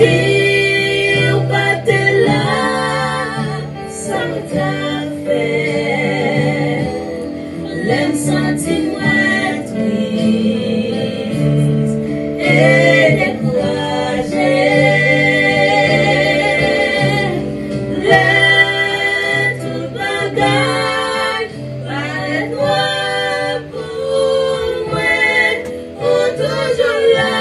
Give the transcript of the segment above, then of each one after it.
ou pas t'es là, ça t'a fait. L'aime sentir moi triste et découragé. Le tout bagaille paraît noir pour moi, pour toujours là.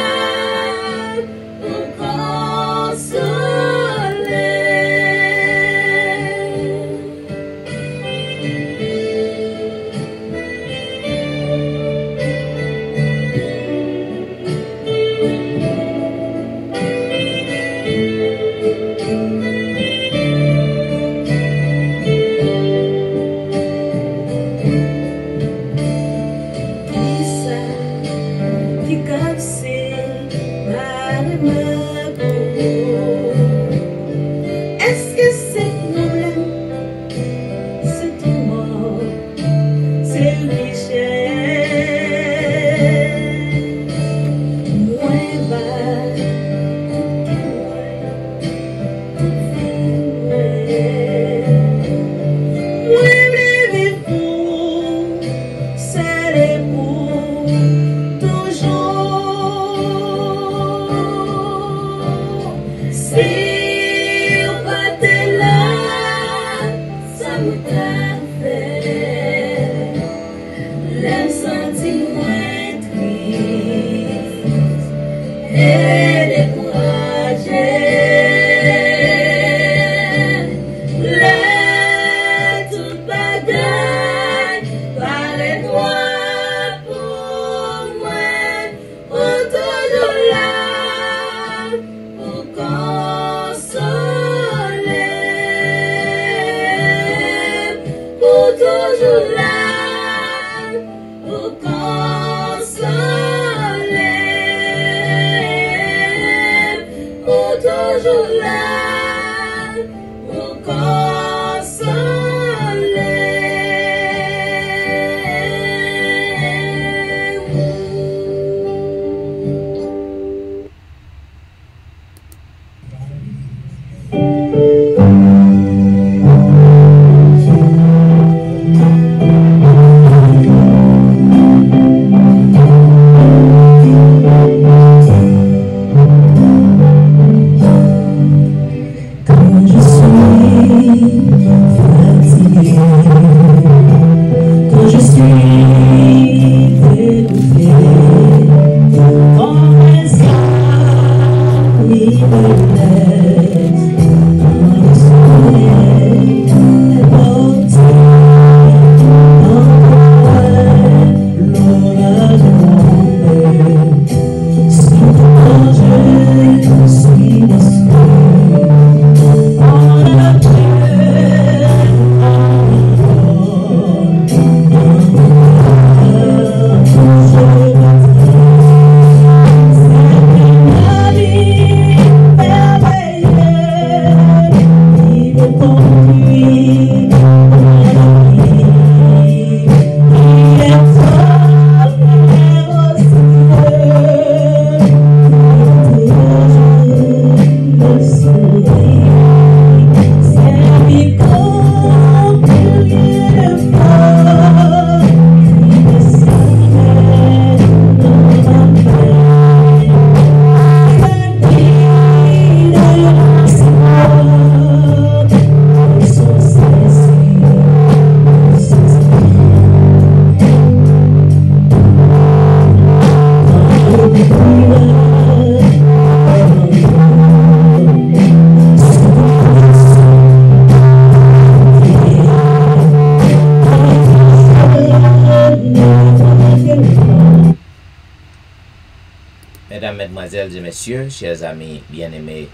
Mesdames, Mesdemoiselles et Messieurs, chers amis bien-aimés,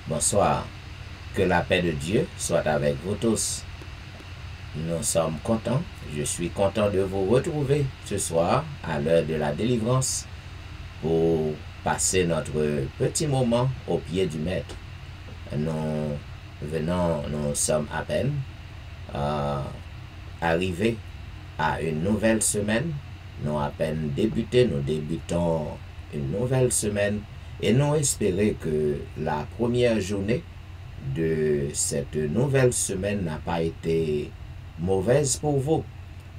bonsoir. Que la paix de Dieu soit avec vous tous. Nous sommes contents, je suis content de vous retrouver ce soir à l'heure de la délivrance pour passer notre petit moment au pied du Maître. Nous sommes à peine arrivés à une nouvelle semaine. Nous à peine débuté, nous débutons une nouvelle semaine Et nous espérons que la première journée de cette nouvelle semaine n'a pas été mauvaise pour vous.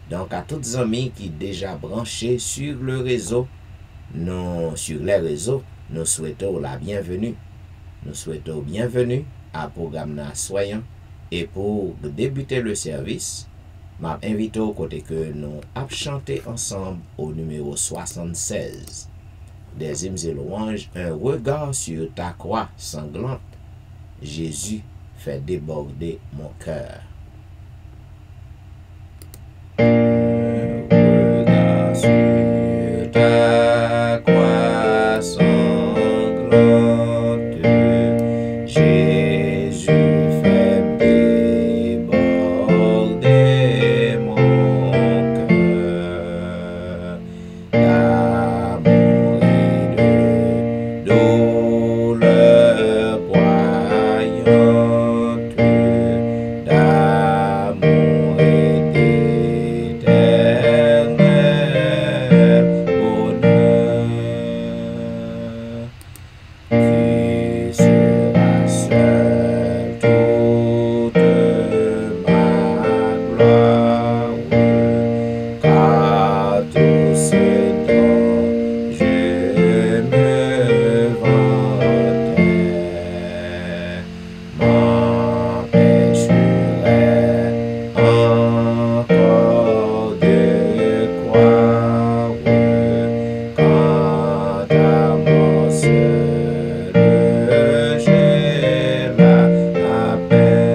Donc à toutes les amis qui déjà branchés sur le réseau, sur les réseaux, nous souhaitons la bienvenue. Nous souhaitons bienvenue à programme Soyons. Et pour débuter le service, m'a invité au côté que nous avons chanté ensemble au numéro 76 des hymnes et louanges, un regard sur ta croix sanglante. Jésus fait déborder mon cœur. Un regard sur ta croix sanglante. Jésus fait déborder mon cœur. D'amour et de douleur poignante, d'amour et d'éternel bonheur. Tu seras seul toute ma gloire, car tout ce dont je me vantais m'empêcherait encore de croire. Quant à moi seul, j'ai la paix.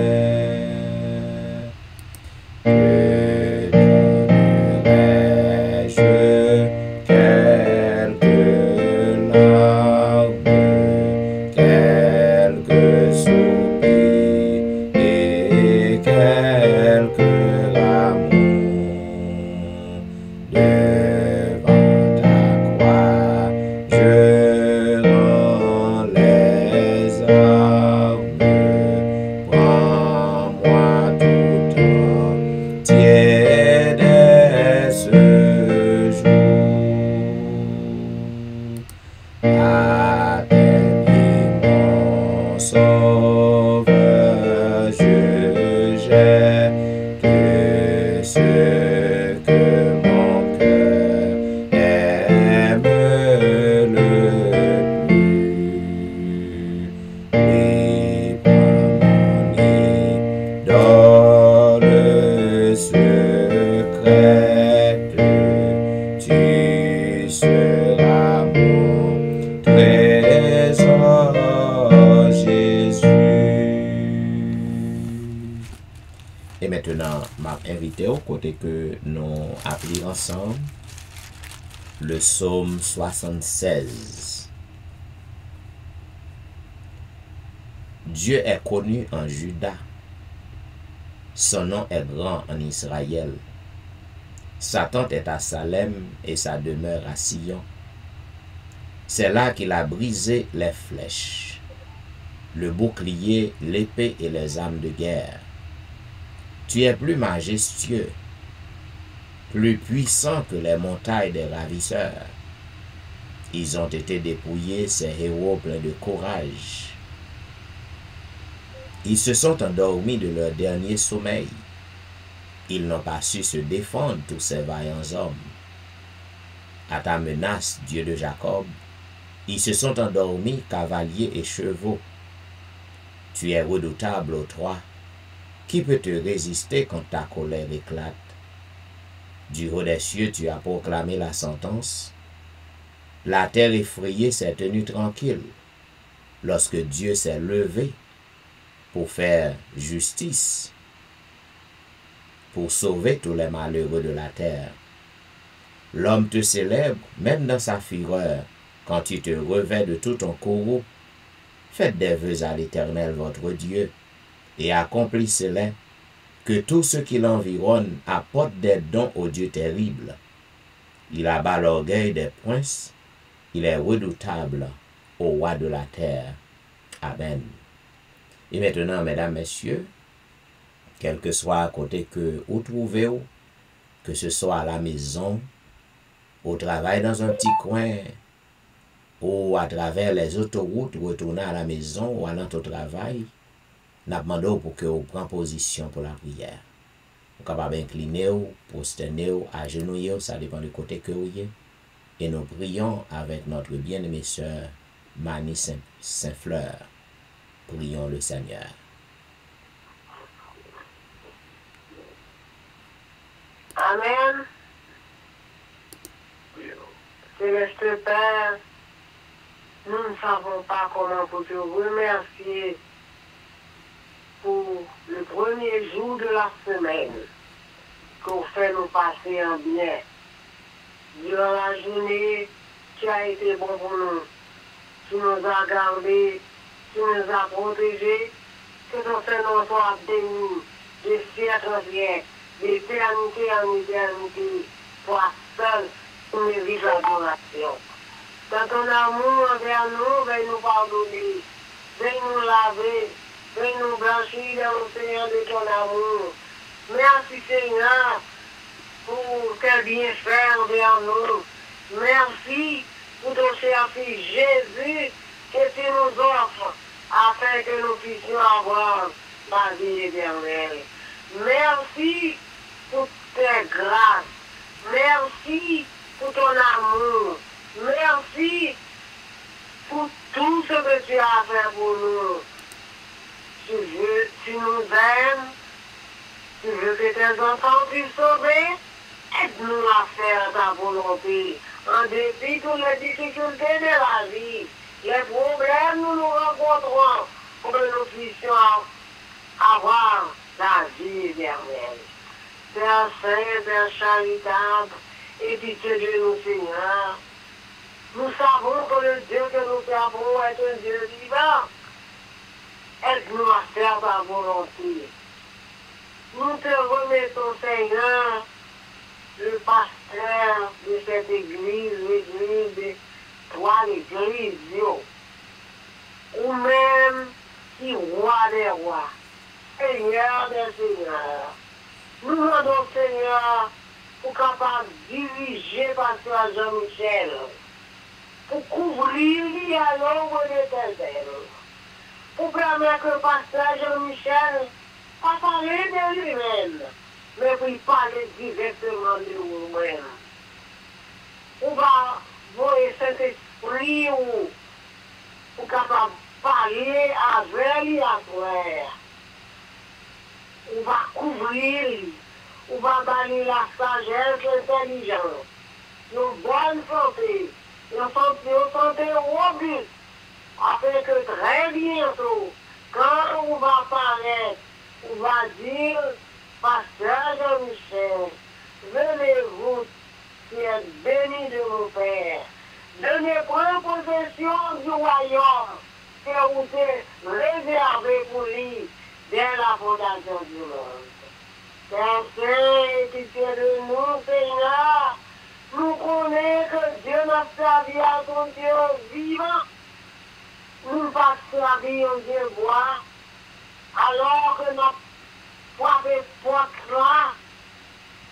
Te donnerai-je quelques larmes, quelques soupirs et quelques amours. Devant ta croix, je rends les armes. Prends-moi tout entier dès ce jour. À tes pieds, mon sauveur, je jette ce que mon cœur aime le plus. Oui, prends mon idole secrète, tu seras mon trésor, Jésus. Et maintenant, m'a invité au côté que nous appelons ensemble le psaume 76. Dieu est connu en Juda, son nom est grand en Israël. Sa tente est à Salem et sa demeure à Sion. C'est là qu'il a brisé les flèches, le bouclier, l'épée et les armes de guerre. Tu es plus majestueux, plus puissant que les montagnes des ravisseurs. Ils ont été dépouillés, ces héros pleins de courage. Ils se sont endormis de leur dernier sommeil. Ils n'ont pas su se défendre, tous ces vaillants hommes. À ta menace, Dieu de Jacob, ils se sont endormis, cavaliers et chevaux. Tu es redoutable aux trois. Qui peut te résister quand ta colère éclate? Du haut des cieux, tu as proclamé la sentence. La terre effrayée s'est tenue tranquille lorsque Dieu s'est levé pour faire justice, pour sauver tous les malheureux de la terre. L'homme te célèbre même dans sa fureur quand tu te revêts de tout ton courroux. Faites des vœux à l'Éternel votre Dieu et accomplissez-les, que tous ceux qui l'environnent apportent des dons au Dieu terrible. Il abat l'orgueil des princes, il est redoutable au roi de la terre. Amen. Et maintenant, mesdames, messieurs, quel que soit à côté que vous trouvez, que ce soit à la maison, au travail dans un petit coin, ou à travers les autoroutes, retourner à la maison ou allant au travail, nous demandons pour que vous preniez position pour la prière. Vous êtes capable d'incliner, prosterner, agenouiller, ça dépend du côté que vous êtes. Et nous prions avec notre bien-aimée sœur Mani Saint-Fleur. Prions le Seigneur. Amen. Céleste Père, nous ne savons pas comment pour te remercier pour le premier jour de la semaine qu'on fait nous passer en bien. Durant la journée, tu as été bon pour nous. Tu nous as gardés, tu nous as protégés. Que ton Seigneur soit béni de siècle en siècle, d'éternité en éternité. Toi seul, tu mérites l'adoration. Dans ton amour envers nous, veuille nous pardonner, veuille nous laver, veuille nous blanchir dans l'océan de ton amour. Merci Seigneur pour tes bienfaits envers nous. Merci pour ton cher Fils Jésus que tu nous offres afin que nous puissions avoir la vie éternelle. Merci pour tes grâces. Merci pour ton amour. Merci pour tout ce que tu as fait pour nous. Tu nous aimes. Tu veux que tes enfants puissent sauver. Aide-nous à faire ta volonté. En dépit de toutes les difficultés de la vie, les problèmes nous rencontrons pour que nous puissions avoir la vie éternelle. Père Saint, Père charitable, et pitié de nous, Seigneur. Nous savons que le Dieu que nous servons est un Dieu vivant. Aide-nous à faire ta volonté. Nous te remettons, Seigneur, le pasteur de cette église, l'église de toi, l'église, ou même qui roi des rois, Seigneur des seigneurs. Nous demandons, Seigneur, pour capable de diriger pasteur Jean-Michel, pour couvrir lui à l'ombre de tes ailes, pour permettre que pasteur Jean-Michel pas parler de lui-même, mais pour parler directement de nous-mêmes. On va voir cet esprit pour capable parler avec lui à toi. On va couvrir lui. On va donner la sagesse, l'intelligence, une bonne santé, une santé robuste, afin que très bientôt, quand on va paraître, on va dire, Pasteur Jean-Michel, venez-vous qui êtes béni de mon Père, donnez prendre possession du royaume que vous êtes réservé pour lui dès la fondation du monde. Père Saint, pitié de nous, Seigneur, nous connaissons que Dieu n'a servi à son Dieu vivant, nous pas servi à Dieu bois, alors que notre frappé porte là,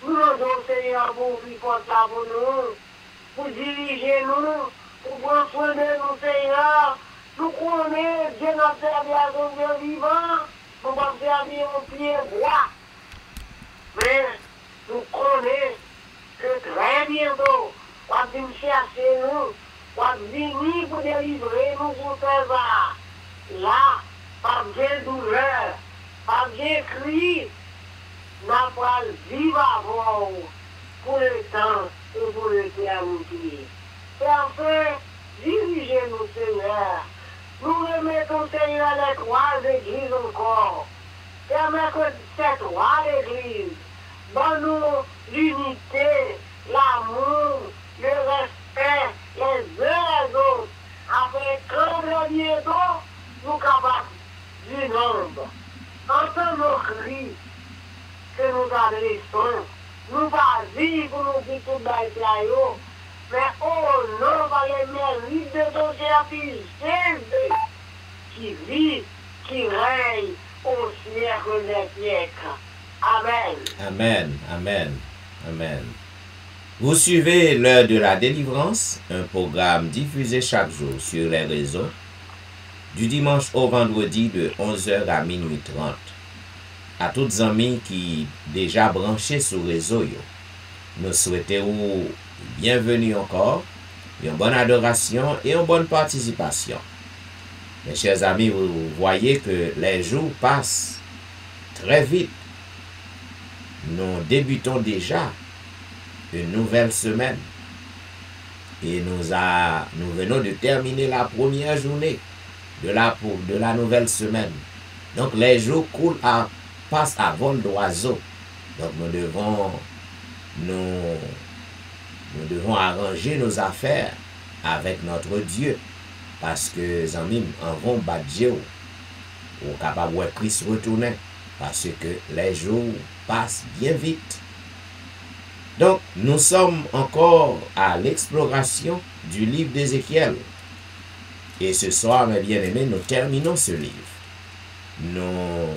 nous demandons Seigneur pour ouvrir porte là pour nous, pour diriger nous, pour prendre soin de nous, Seigneur. Nous connaissons Dieu n'a servi à son Dieu vivant, nous pas servi au pied bois. Mais nous connaissons que très bientôt, on va venir chercher nous, on va venir pour délivrer nous pour faire ça. Là, par des douleurs, par des cris, nous allons vivre avant pour le temps et pour l'éternité. Père Saint, dirigez-nous, Seigneur. Nous remettons, Seigneur, les trois églises encore. Permets que ces trois églises, donne-nous l'unité, l'amour, le respect les uns les autres, afin que bientôt nous capables du nombre. Entends nos cris que nous adressons, nous pas dire pour nous dire tout le mais au nom par les mérites de ton cher Fils Jésus, qui vit, qui règne au siècle des siècles. Amen. Amen, amen, amen. Vous suivez l'heure de la délivrance, un programme diffusé chaque jour sur les réseaux, du dimanche au vendredi de 11h à minuit 30. À toutes amis qui déjà branchés sur réseau, nous souhaitons bienvenue encore, une bonne adoration et une bonne participation. Mes chers amis, vous voyez que les jours passent très vite. Nous débutons déjà une nouvelle semaine et nous venons de terminer la première journée de la nouvelle semaine. Donc les jours passent à vol d'oiseau. Donc nous devons arranger nos affaires avec notre Dieu. Parce que les amis en vont battre Dieu ou capable de Christ retourner. Parce que les jours passent bien vite. Donc, nous sommes encore à l'exploration du livre d'Ézéchiel. Et ce soir, mes bien-aimés, nous terminons ce livre. Nous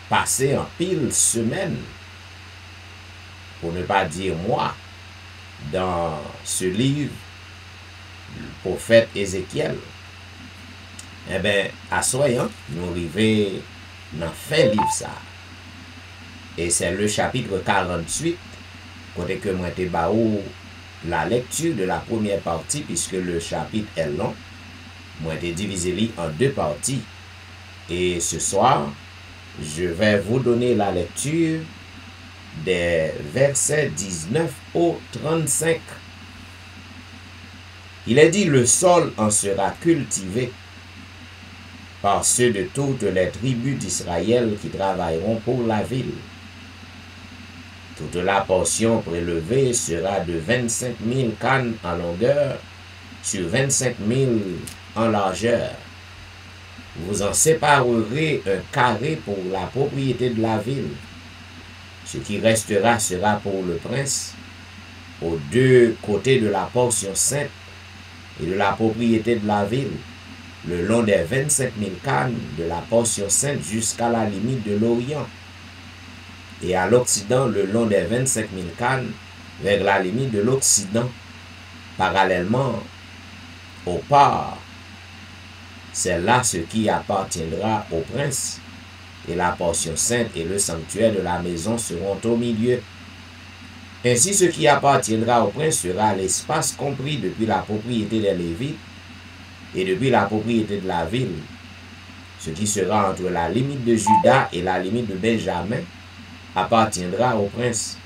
passons en pile semaine, pour ne pas dire mois, dans ce livre, le prophète Ézéchiel. Eh bien, à soyons, nous arrivons dans fin livre ça. Et c'est le chapitre 48, côté que moi te baou la lecture de la première partie, puisque le chapitre est long. Moi te divisé en deux parties. Et ce soir, je vais vous donner la lecture des versets 19 au 35. Il est dit, le sol en sera cultivé par ceux de toutes les tribus d'Israël qui travailleront pour la ville. Toute la portion prélevée sera de 25 000 cannes en longueur sur 25 000 en largeur. Vous en séparerez un carré pour la propriété de la ville. Ce qui restera sera pour le prince, aux deux côtés de la portion sainte et de la propriété de la ville, le long des 25 000 cannes de la portion sainte jusqu'à la limite de l'Orient, et à l'Occident le long des 25 000 cannes vers la limite de l'Occident, parallèlement au port. C'est là ce qui appartiendra au prince, et la portion sainte et le sanctuaire de la maison seront au milieu. Ainsi, ce qui appartiendra au prince sera l'espace compris depuis la propriété des Lévites et depuis la propriété de la ville, ce qui sera entre la limite de Juda et la limite de Benjamin, appartiendra au prince.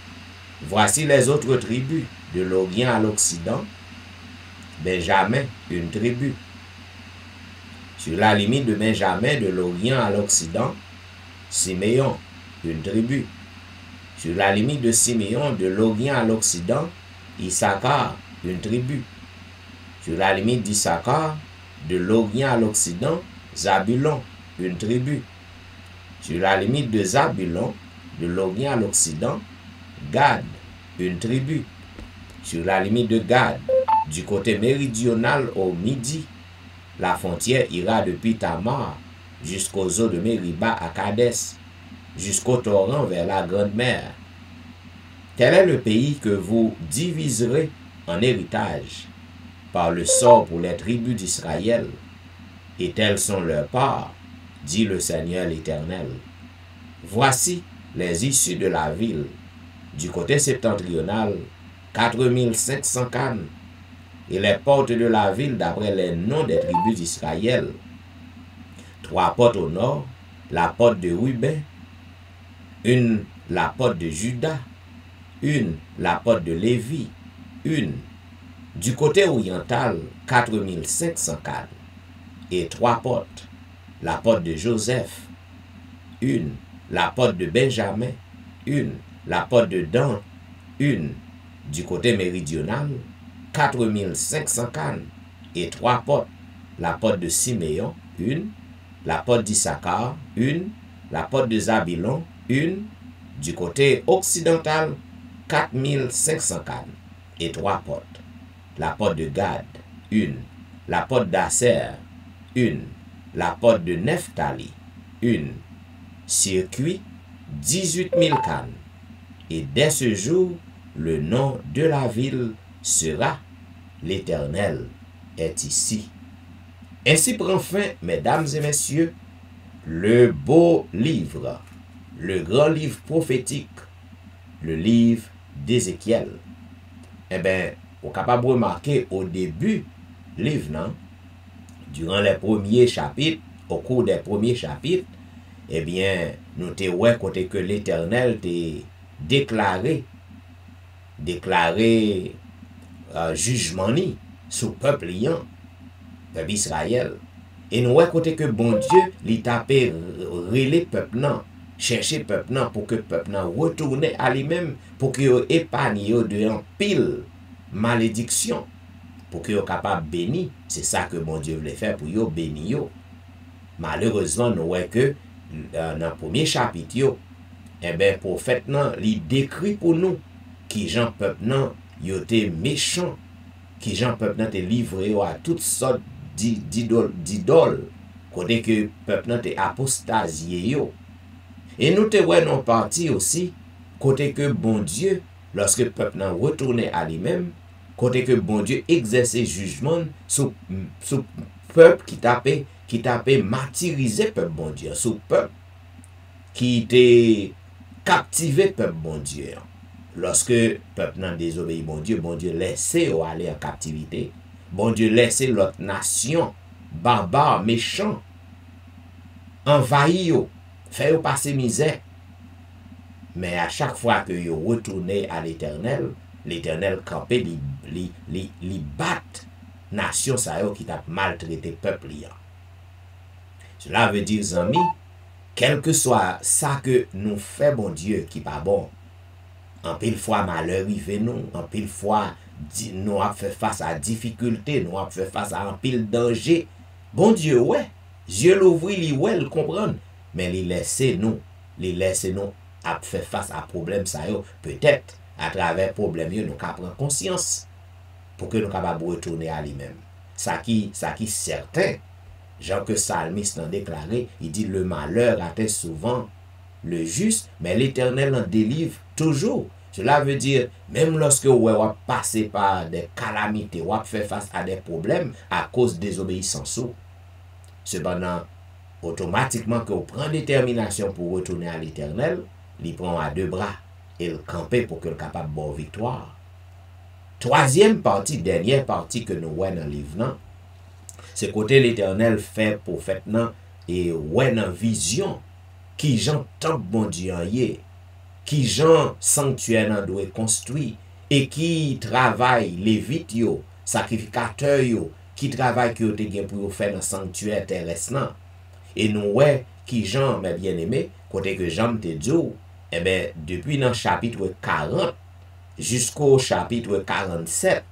Voici les autres tribus, de l'Orient à l'Occident. Benjamin, une tribu. Sur la limite de Benjamin, de l'Orient à l'Occident, Siméon, une tribu. Sur la limite de Siméon, de l'Orient à l'Occident, Issachar, une tribu. Sur la limite d'Issachar, de l'Orient à l'Occident, Zabulon, une tribu. Sur la limite de Zabulon, de l'Orient à l'Occident, Gad, une tribu. Sur la limite de Gad, du côté méridional au midi, la frontière ira depuis Tamar jusqu'aux eaux de Mériba à Kadès, jusqu'au torrent vers la Grande Mer. Tel est le pays que vous diviserez en héritage par le sort pour les tribus d'Israël, et telles sont leurs parts, dit le Seigneur l'Éternel. Voici les issues de la ville, du côté septentrional, 4500 cannes, et les portes de la ville d'après les noms des tribus d'Israël. 3 portes au nord, la porte de Ruben, une la porte de Juda, une la porte de Lévi, une du côté oriental, 4500 cannes, et 3 portes, la porte de Joseph, une la porte de Benjamin, une la porte de Dan, une du côté méridional, 4500 cannes, et 3 portes, la porte de Siméon, une, la porte d'Issachar, une, la porte de Zabulon, une, du côté occidental, 4500 cannes, et 3 portes, la porte de Gad, une, la porte d'Aser, une, la porte de Nephtali, une, circuit, 18 000 cannes, et dès ce jour, le nom de la ville sera l'Éternel est ici. Ainsi prend fin, mesdames et messieurs, le beau livre, le grand livre prophétique, le livre d'Ézéchiel. Eh bien, on est capable de remarquer au début livre, non? Durant les premiers chapitres, au cours des premiers chapitres, eh bien, nous te ouais côté que l'Éternel t'est déclaré jugement ni sous peuple liant, peuple Israël. Et nous ouais côté que bon Dieu li tapé relé peuple nan, chercher peuple nan pour que peuple nan retourne à lui-même, pour que yo épargne yo de en pile malédiction, pour que yo capable béni. C'est ça que bon Dieu voulait faire pour yo béni yo. Malheureusement nous ouais que dans le premier chapitre yo, eh ben prophète nan li décrit pour nous qui Jean peuple nan yo te méchant, qui Jean peuple nan te livré à toutes sortes d'idoles, côté que peuple nan te apostasié yo. Et nous te ouais non parti aussi côté que bon Dieu lorsque peuple nan retourné à lui-même, côté que bon Dieu exerçait jugement sous peuple qui tapait martyrisé peuple bon Dieu, sous peuple qui était captivé peuple bon Dieu. Lorsque peuple n'a désobéi bon Dieu laissait aller en captivité. Bon Dieu laissait l'autre nation barbare, méchant, envahi, fait passer misère. Mais à chaque fois que vous retournez à l'Éternel, l'Éternel campé, li bat nation sa yo qui t'a maltraité peuple. Cela veut dire, amis, quel que soit ça que nous fait bon Dieu qui pas bon, en pile fois malheur arrive nous, en pile fois nous avons fait face à difficulté, nous avons fait face à un pile danger. Bon Dieu, ouais, Dieu l'ouvrit, il ouais, il comprend, mais il laisse nous à faire face à problème ça yo, peut-être à travers problème yo nous prendre conscience pour que nous capables retourner à lui-même. Ça qui certain, Jean que Psalmiste a déclaré, il dit le malheur atteint souvent le juste, mais l'Éternel en délivre toujours. Cela veut dire, même lorsque vous passez par des calamités, vous faites face à des problèmes à cause de désobéissance, cependant, automatiquement que vous prenez détermination pour retourner à l'Éternel, il prend à deux bras et le camper pour que le capable de bonne victoire. Troisième partie, dernière partie que nous voyons dans le livre, c'est côté l'Éternel fait prophète et ouais dans vision qui Jean tant bon Dieu yé, qui Jean sanctuaire doit construit et qui travaille lévite yo, sacrificateur yo, qui travaille que te gen pour faire dans sanctuaire terrestre. Et nous ouais qui Jean mes bien-aimés, côté que Jean te dit, eh ben depuis dans chapitre 40 jusqu'au chapitre 47,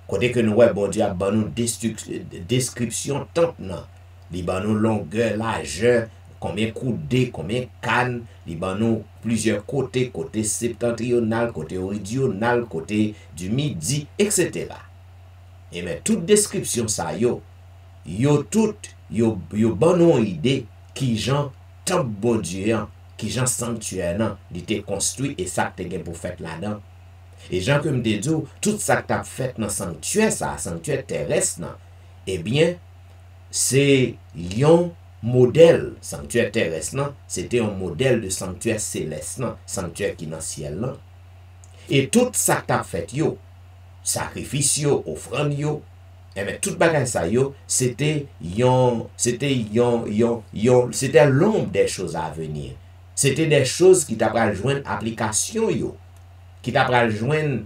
côté que nous ouais bon Dieu a ban nous description tant nan, li ban nous longueur, largeur, combien coudées, combien cannes, li ban nous plusieurs côtés, côté septentrional, côté méridional, côté du midi, etc. Et mais toute description ça yo ban nous idée qui Jean tant bon Dieu, qui Jean sanctuaire nan, il était construit et ça te gen pour faire là-dedans. Et Jean comme te dit, tout ça que t'as fait dans sanctuaire ça, sanctuaire terrestre nan, eh bien c'est un modèle sanctuaire terrestre nan, c'était un modèle de sanctuaire céleste nan, sanctuaire qui dans ciel nan. Et tout ça que t'as fait yo, sacrifice yo, offrande yo, et bien tout bagage ça yo, c'était l'ombre des choses à venir. C'était des choses qui t'a pral joindre application yo, qui t'a pral joindre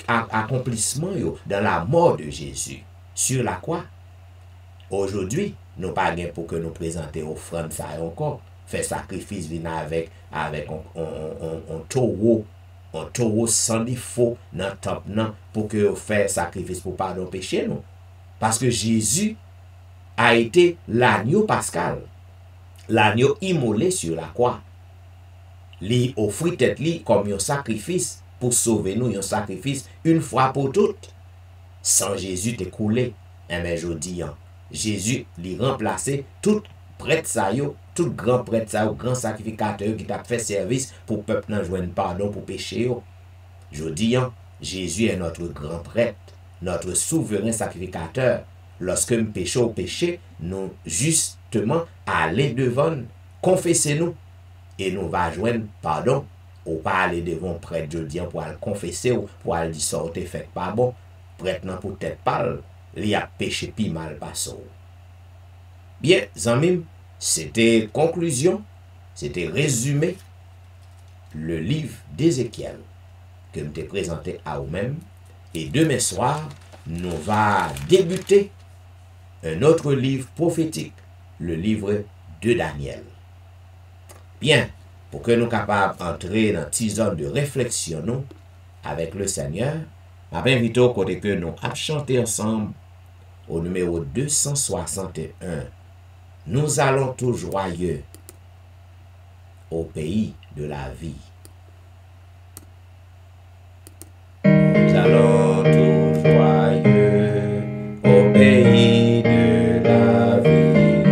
accomplissement yo dans la mort de Jésus. Sur la croix. Aujourd'hui, nous pas gain pour que nous présenter offrande ça encore, faire sacrifice venir avec un taureau sans défaut dans top nan pour que faire sacrifice pour pardon péché nous. Parce que Jésus a été l'agneau pascal, l'agneau immolé sur la croix. Li offrit tête li comme un sacrifice pour sauver nous, un sacrifice une fois pour toutes. Sans Jésus te coulé, mais je dis, Jésus li remplacé tout prêtre ça yo, tout grand sacrificateur qui t'a fait service pour peuple nan joindre pardon pour péché yo. Je dis, Jésus est notre grand prêtre, notre souverain sacrificateur. Lorsque nous péchons au péché, nous justement aller devant, confessez-nous et nous va joindre pardon. Ou pas aller devant prêtre, je dis, pour aller confesser ou pour aller dire ça, fait pas bon. Prêtre non peut-être pas, il a péché puis mal passé. Bien, amis, c'était conclusion, c'était résumé le livre d'Ézéchiel que nous t'ai présenté à vous-même. Et demain soir, nous va débuter un autre livre prophétique, le livre de Daniel. Bien, pour que nous soyons capables d'entrer dans une zone de réflexion nous, avec le Seigneur, je vais inviter au côté que nous avons chanté ensemble au numéro 261. Nous allons tous joyeux au pays de la vie. Nous allons tous joyeux au pays de la vie,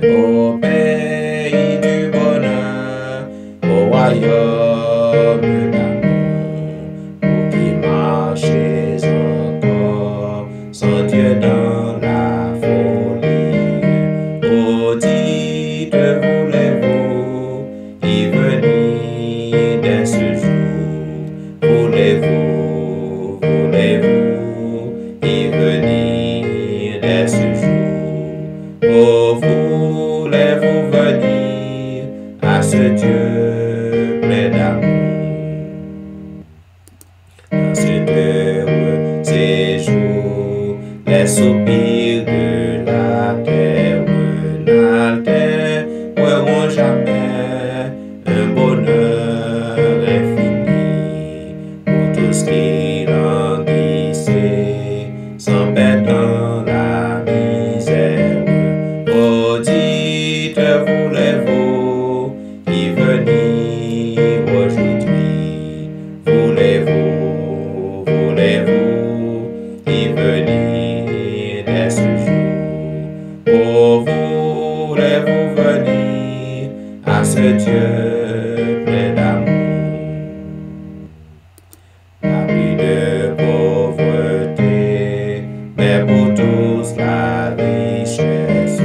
au pays du bonheur, au royaume d'amour, pour qui marchez encore sans Dieu dans la folie. Oh, dites, voulez-vous y venir dès ce jour? Voulez-vous y venir dès ce jour? Oh, voulez-vous venir à ce Dieu plein d'amour? Dans cet heureux séjour, les soupirs de la terre n'altèreront jamais un bonheur infini pour tous qui languissaient sans paix dans la misère. Oh, dites, voulez-vous y venir aujourd'hui? Voulez-vous y venir dès ce jour? Oh, voulez-vous venir à ce Dieu plein d'amour? La pluie de pauvreté, mais pour tous la richesse,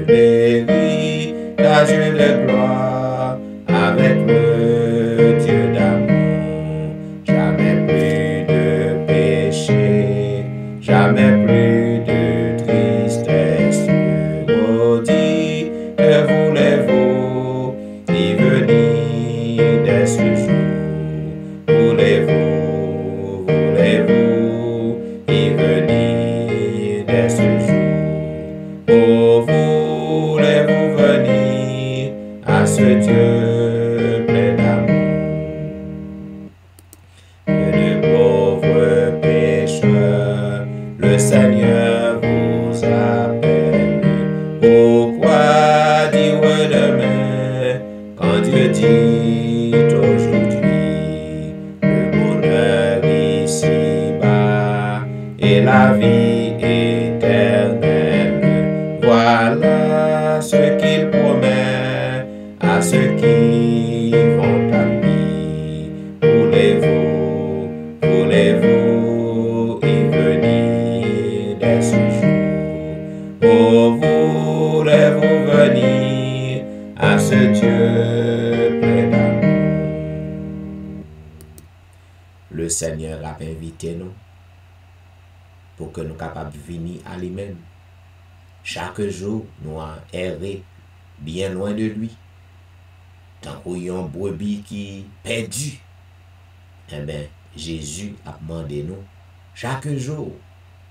l'héritage de gloire avec le Dieu d'amour. Jamais plus de péché, jamais plus de tristesse. Oh, dites, voulez-vous y venir dès ce jour? Voulez-vous y venir dès ce jour? Oh, voulez-vous venir à ce Dieu plein d'amour? De pauvres pécheurs, le Seigneur vous appelle. Pourquoi dire demain quand Dieu dit aujourd'hui? Le bonheur ici-bas et la vie éternelle, voilà ce qu'il promet à ceux qui vont à lui. Voulez-vous y venir dès ce jour? Oh, voulez-vous venir à ce Dieu plein d'amour? Le Seigneur a invité nous pour que nous soyons capables de venir à lui-même. Chaque jour, nous avons erré bien loin de lui. Tant qu'il y a une brebis qui est perdue, eh bien, Jésus a demandé nous chaque jour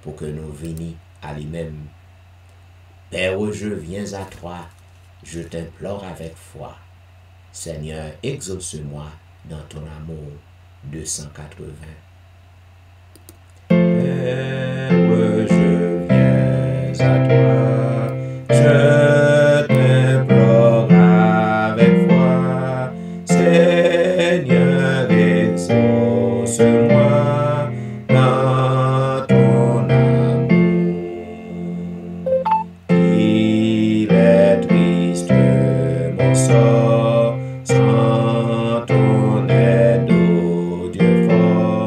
pour que nous venions à lui-même. Père, je viens à toi, je t'implore avec foi. Seigneur, exauce-moi dans ton amour. 280. Père, je viens à toi, je t'implore avec foi. Seigneur, exauce-moi dans ton amour. Il est triste mon sort sans ton aide, ô Dieu fort.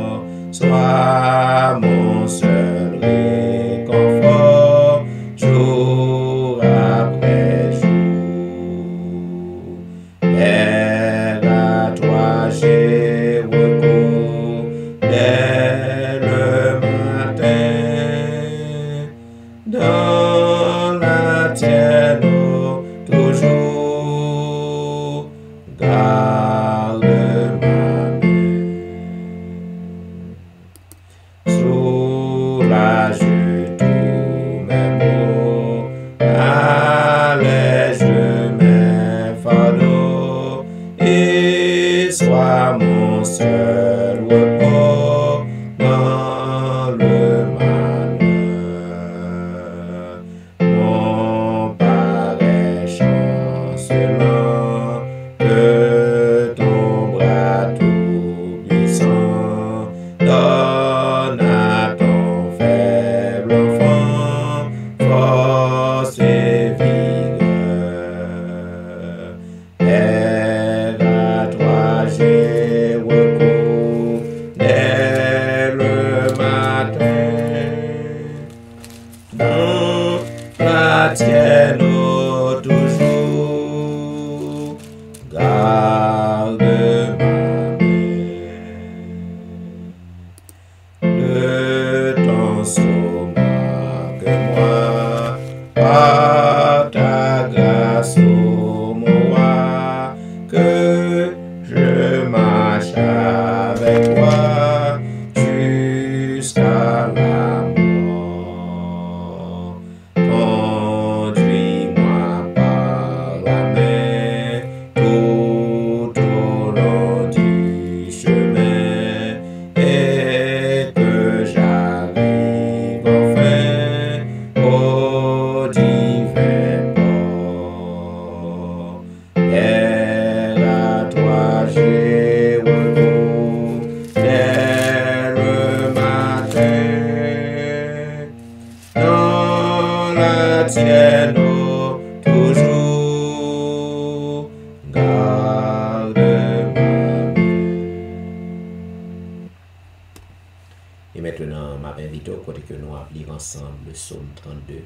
lire ensemble le psaume 32.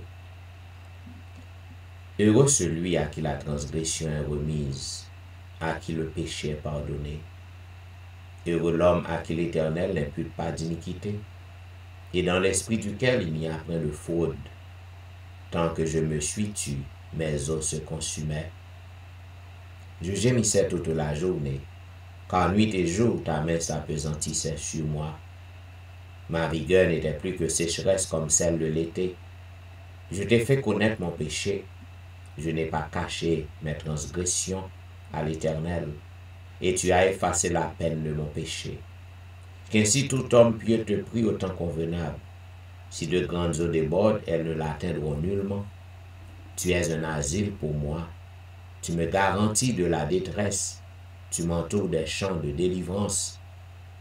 Heureux celui à qui la transgression est remise, à qui le péché est pardonné. Heureux l'homme à qui l'Éternel n'impute pas d'iniquité, et dans l'esprit duquel il n'y a point de fraude. Tant que je me suis tu, mes os se consumaient. Je gémissais toute la journée, car nuit et jour ta main s'appesantissait sur moi. Ma vigueur n'était plus que sécheresse comme celle de l'été. Je t'ai fait connaître mon péché. Je n'ai pas caché mes transgressions à l'Éternel, et tu as effacé la peine de mon péché. Qu'ainsi tout homme pieux te prie au temps convenable. Si de grandes eaux débordent, elles ne l'atteindront nullement. Tu es un asile pour moi. Tu me garantis de la détresse. Tu m'entoures des champs de délivrance.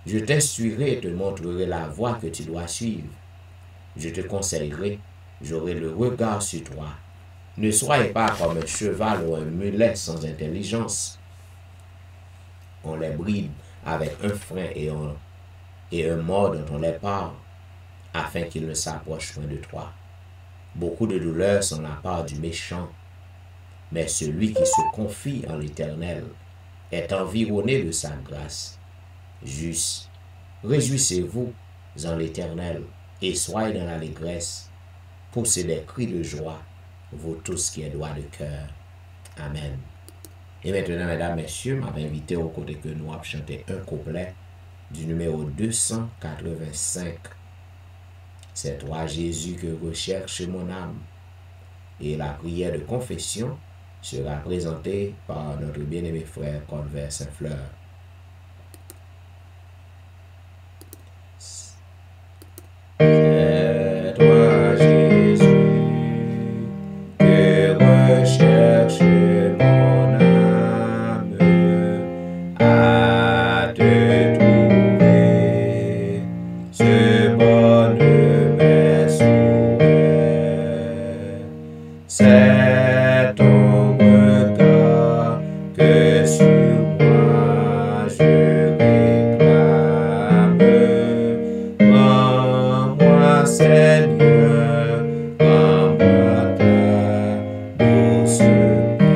Je t'instruirai et te montrerai la voie que tu dois suivre. Je te conseillerai, j'aurai le regard sur toi. Ne soyez pas comme un cheval ou un mulet sans intelligence. On les bride avec un frein et un mord dont on les part, afin qu'ils ne s'approchent point de toi. Beaucoup de douleurs sont la part du méchant, mais celui qui se confie en l'Éternel est environné de sa grâce. Juste, réjouissez-vous en l'Éternel et soyez dans l'allégresse. Poussez des cris de joie, vous tous qui êtes droits de cœur. Amen. Et maintenant, mesdames, messieurs, m'avait invité au côté que nous avons chanté un couplet du numéro 285. C'est toi, Jésus, que recherche mon âme. Et la prière de confession sera présentée par notre bien-aimé frère Colbert Saint-Fleur. C'est toi, Jésus, que recherche mon âme, à te trouver, ce bonheur mes souhaits. C'est ton regard que sur moi je réclame. Rends-moi, Seigneur, rends-moi ta douce paix.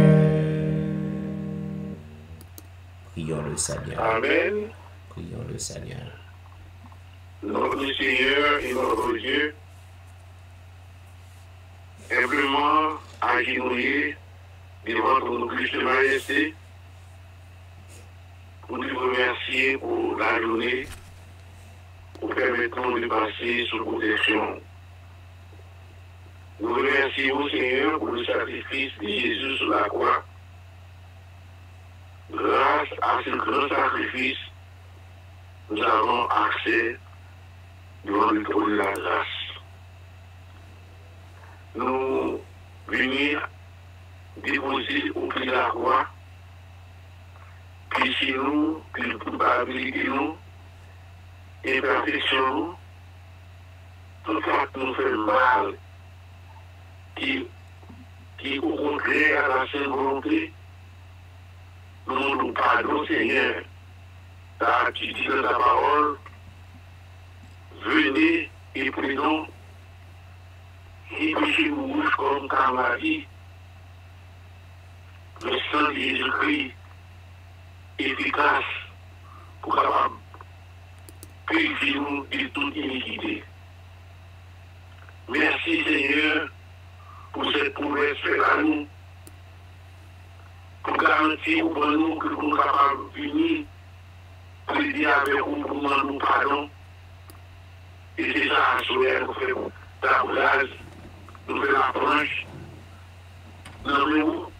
Prions le Seigneur. Amen. Prions le Seigneur. Notre Seigneur et notre Dieu, simplement agenouillés devant ton Christ majesté, pour te remercier pour la journée, pour permettre de passer sous protection. Nous remercions, Seigneur, pour le sacrifice de Jésus sur la croix. Grâce à ce grand sacrifice, nous avons accès devant le trône de la grâce. Nous venons déposer au pied de la croix, puis chez nous, puis culpabilité nous, imperfection nous, tout ça qui nous fait mal, qui au contraire à la sainte volonté, nous demandons pardon, Seigneur, car tu dis dans ta parole, venez et prenons, et péchez-vous rouge comme Camari, le sang de Jésus-Christ, efficace pour capable purifier nous de toute iniquité. Merci Seigneur pour cette promesse faite à nous, pour garantir pour nous que nous sommes capables de venir, prier avec vous pour demander pardon. Et c'est ça, nous faisons tablage, nous faisons la planche, nous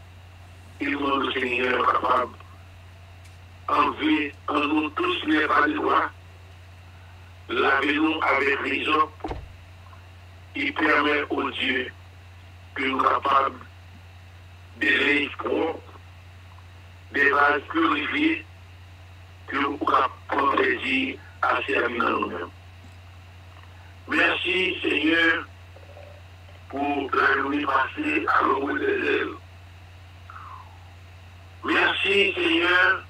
et nous le Seigneur capable enlever en nous tous les pas de droit, lavez-nous avec l'hysope, il permet au Dieu que nous sommes capables de linge propre, des vases purifiés, que nous sommes capables de plaisir à servir dans nous-mêmes. Merci Seigneur pour la journée passée à l'ombre des ailes. Merci Seigneur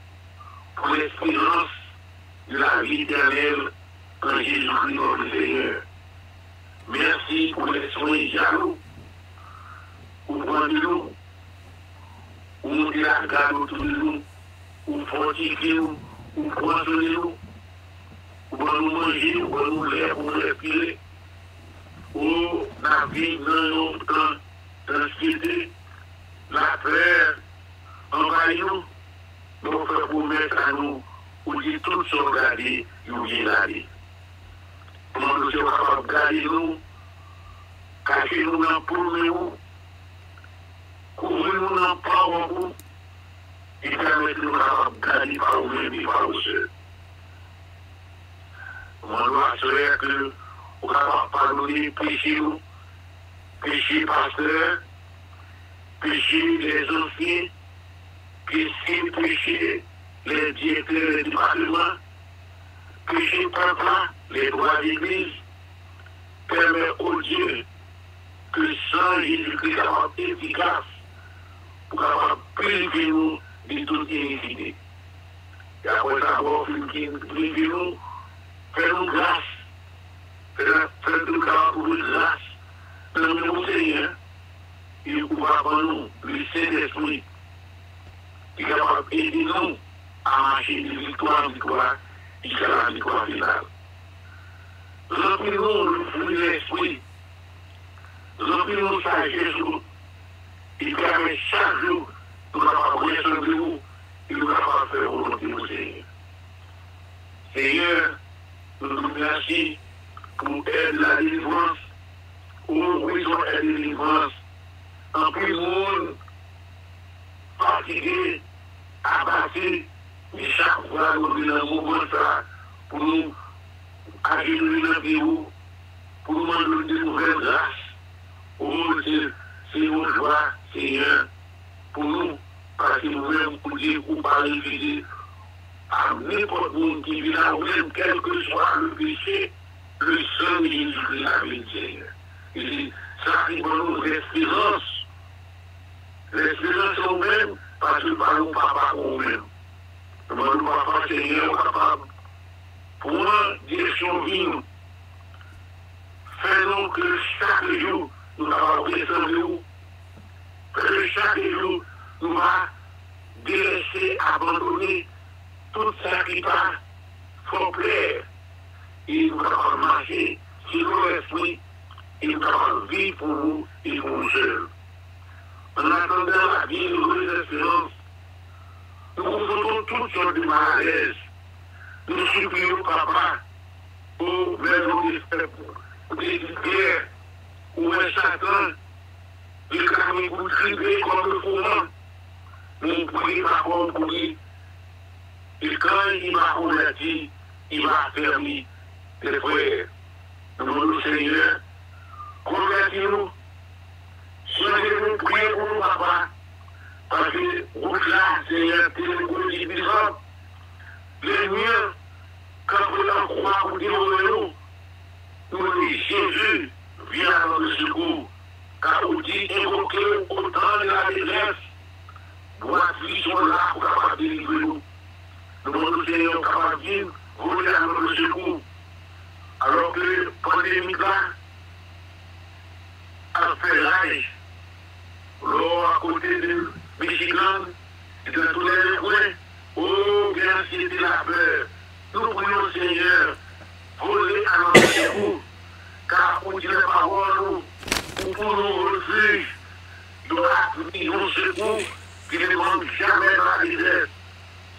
pour l'espérance de la vie éternelle en Jésus-Christ notre Seigneur. Merci pour les soins jaloux. Pour prendre nous. Pour monter la garde autour de nous. Pour fortifier nous. Pour poissonner nous. Pour nous manger, pour nous l'air, pour nous respirer. Pour la vie dans notre anxiété, la peur, envahir nous. Nous faisons pour mettre à nous, pour dire tout ce qu'on a dit, nous vient d'aller. Comment nous sommes capables de garder nous, cacher nous dans le poumon, couvrir nous dans le parent, et permettre nous de garder par nous-mêmes et par nous seuls. On doit assurer que nous sommes capables de pardonner péché nous, péché pasteur, péché les anciens, péché les directeurs du département, péché peuple, les droits d'église, permet au Dieu que sans Jésus-Christ soit efficace pour pouvoir purifier nous de toute iniquité. Et après ça, purifier nous, faire-nous grâce, faire-nous grâce pour une grâce, permet-nous Seigneur, et pour avoir nous le Saint-Esprit, qui est capable d'aider nous à marcher de victoire en victoire jusqu'à la victoire finale. Remplis-nous le fruit de l'esprit, remplis-nous sagesse, et permet chaque jour de nous avoir ressembler vous et de nous avoir fait volonté au Seigneur. Seigneur, nous nous remercions pour aider la délivrance, où ils ont aidé la délivrance, en plus monde fatigué, abattu, mais chaque fois nous venons au moment ça pour nous agir dans le pays, pour nous demander de nouvelles grâces. Oh Dieu, c'est une joie, Seigneur, pour nous, parce que nous-mêmes, pour dire ou pas refuser à n'importe monde qui vit là, ou même quel que soit le péché, le sang de Jésus-Christ a mis, Seigneur. Et ça arrive pour nous l'espérance. L'espérance est nous-mêmes, parce que nous parlons papa pour nous-mêmes. Nous parlons papa, Seigneur, capable. Pour une direction vie, faisons que chaque jour, nous avons ressembler où, que chaque jour, nous va délaisser, abandonner tout ça qui va faut plaire. Et nous allons marcher sur l'esprit, et nous allons vivre pour nous et pour nous seuls. En attendant la vie, nous avons l'espérance. Nous confrontons toutes sortes de malaises. Nous supplions papa, pour des guerres, où un Satan, il craint pour crier comme le fourment. Nous prions par contre pour lui. Et quand il va convertir, il va affermir les frères. Nous demandons Seigneur, convertis-nous. Changez-nous, priez pour nous, papa. Parce que vous là, Seigneur, c'est une politique puissante. Les miens, quand vous en croyez, vous dites nous, nous dit Jésus, viens à notre secours. Car vous dites invoquer autant de la détresse. Voici qui sont là pour capable de délivrer nous. Nous demandons Seigneur capable de vivre, voler à notre secours. Alors que la pandémie là a fait rage. L'eau à côté de Michigan et de tous les coins. Oh, bien c'était la peur. Nous prions Seigneur, voler à notre secours. Car pour dire la parole, nous pouvons refuge de la secours qui ne manque jamais dans la détresse.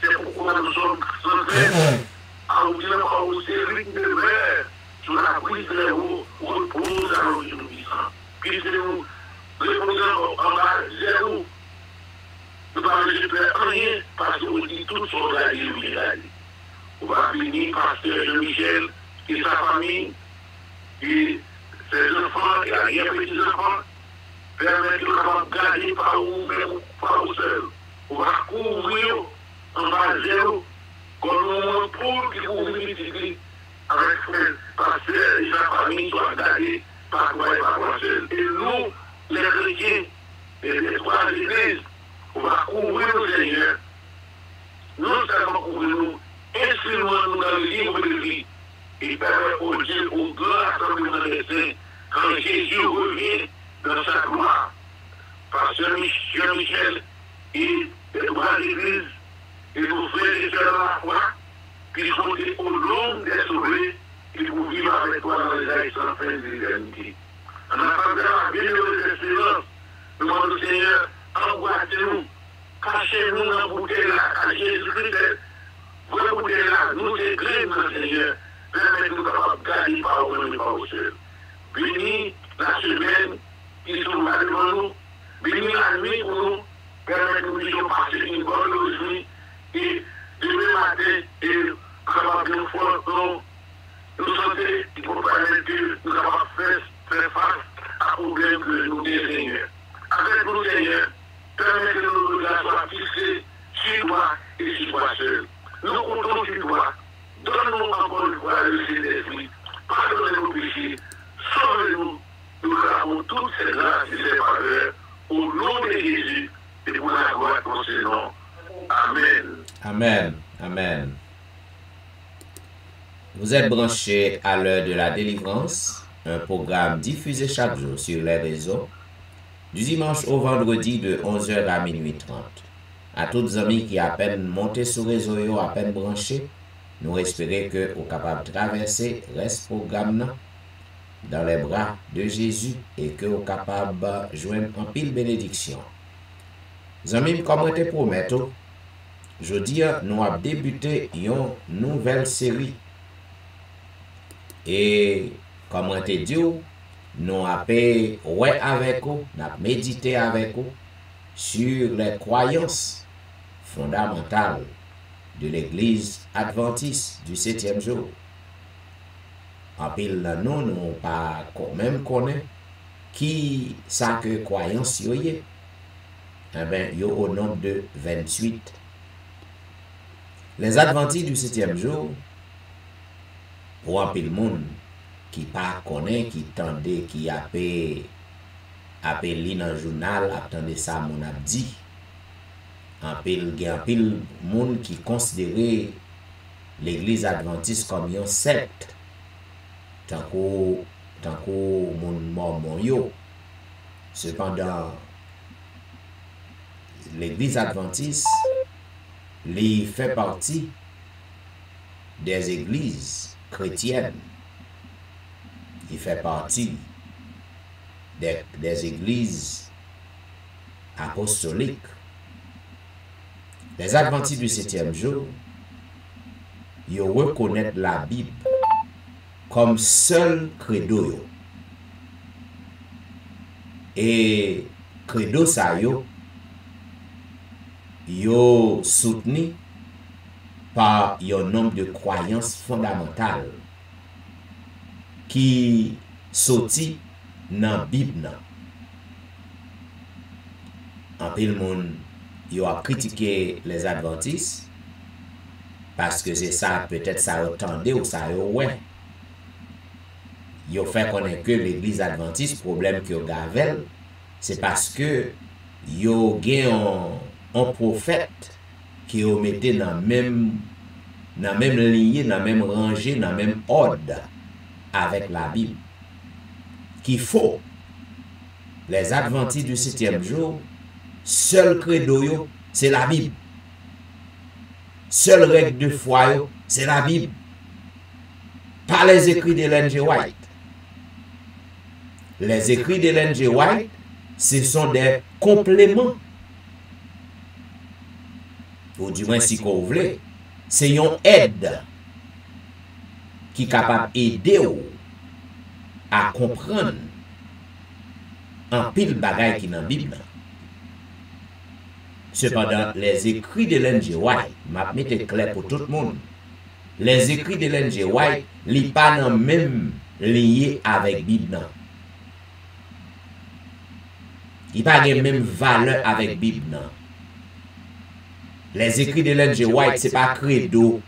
C'est pourquoi nous sommes centrés à vous dire au service de verre sur la brise des roues où repose à l'origine puissant. Puisque-nous reposons en bas zéro. Nous ne parlons de rien parce qu'on dit tout sur la vie. On va finir pasteur Jean-Michel et sa famille et ses enfants et arrière-petits-enfants permettre de garder par vous-même, par vous seul. On va couvrir en bas zéro comme un poule qui couvre multiplie avec frère, pasteur et sa famille soit gardés par toi et par toi seul. Et nous, les chrétiens et les trois églises, on va couvrir le Seigneur. Non seulement couvrir nous, inscrivons-nous dans le livre de vie et permettre au Dieu, au grand rassemblement des saints, quand Jésus revient dans sa gloire. Pasteur Jean-Michel et les droits de l'Église et nos frères et sœurs de la foi qui sont au long des sauvés et pour vivre avec toi dans les âges sans fin de l'éternité. En attendant la bienheureuse espérance, demande au Seigneur, emboîtez-nous, cachez-nous dans la bouteille là, à Jésus-Christ. Votre bouteille là, nous écrivons, Seigneur, permettez-nous de garder par au nom au seul. Bénis la semaine qui sont là devant nous, bénis la nuit pour nous, permettez-nous de passer une bonne nuit et demain matin, et capable de nous nous santé, il faut permettre que nous avons faire face à problème que nous avons, Seigneur. Avec nous, Seigneur, permettez-nous de la soient fixés sur toi et sur toi seul. Nous comptons sur toi. Donne-nous encore une fois le Saint-Esprit. Pardonnez nos péchés. Sauvez-nous. Nous avons toutes ces grâces et ces faveurs au nom de Jésus et pour la gloire de son nom. Amen. Amen. Amen. Vous êtes branchés à l'heure de la délivrance, un programme diffusé chaque jour sur les réseaux, du dimanche au vendredi de 11h à minuit 30. À tous les amis qui à peine montés sur le réseau, à peine branchés, nous espérons que vous êtes capables de traverser ce programme dans les bras de Jésus et que vous êtes capables de joindre en pile bénédiction. Les amis, comme je te promets, jeudi, nous avons débuté une nouvelle série. Et comme on te dit, nous avons avec vous, nous avons médité avec vous sur les croyances fondamentales de l'Église adventiste du 7e jour. En pile, nous n'avons pas même connaît qui ça que croyance y est. Eh bien, il y a au nombre de 28. Les adventistes du 7e jour, pour un pile monde qui pas connaît, qui tendait, qui appelle dans le journal, attendait ça mon a dit. Un pile monde qui considérait l'église adventiste comme une secte. Tant que monde mormon yo. Cependant, l'église adventiste lui fait partie des églises chrétiennes. Il fait partie des églises apostoliques. Les adventistes du 7e jour, ils reconnaissent la Bible comme seul credo. Et credo ça yo soutenu par un nombre de croyances fondamentales qui sorti dans la Bible. En pile monde yo a critiqué les adventistes parce que c'est ça, peut-être ça entendait ou ça ouais. Yo fait connaître que l'église adventiste, problème que yo gavel, c'est parce que yo gen un prophète qui yo mettait dans même lignée, dans même rangée, dans même ordre avec la Bible. Qu'il faut les adventistes du 7e jour, seul credo c'est la Bible. Seule règle de foi c'est la Bible. Pas les écrits d'Ellen G. White. Les écrits d'Ellen G. White, ce sont des compléments. Ou du moins, si vous voulez, c'est une aide qui est capable d'aider à comprendre un pile bagaille qui est dans la Bible. Cependant, les écrits d'Ellen G. White, m'a mis clair pour tout le monde. Les écrits d'Ellen G. White, li pas dans même lié avec la Bible. Il pas la même valeur avec la Bible. Les écrits d'Ellen G. White, c'est pas credo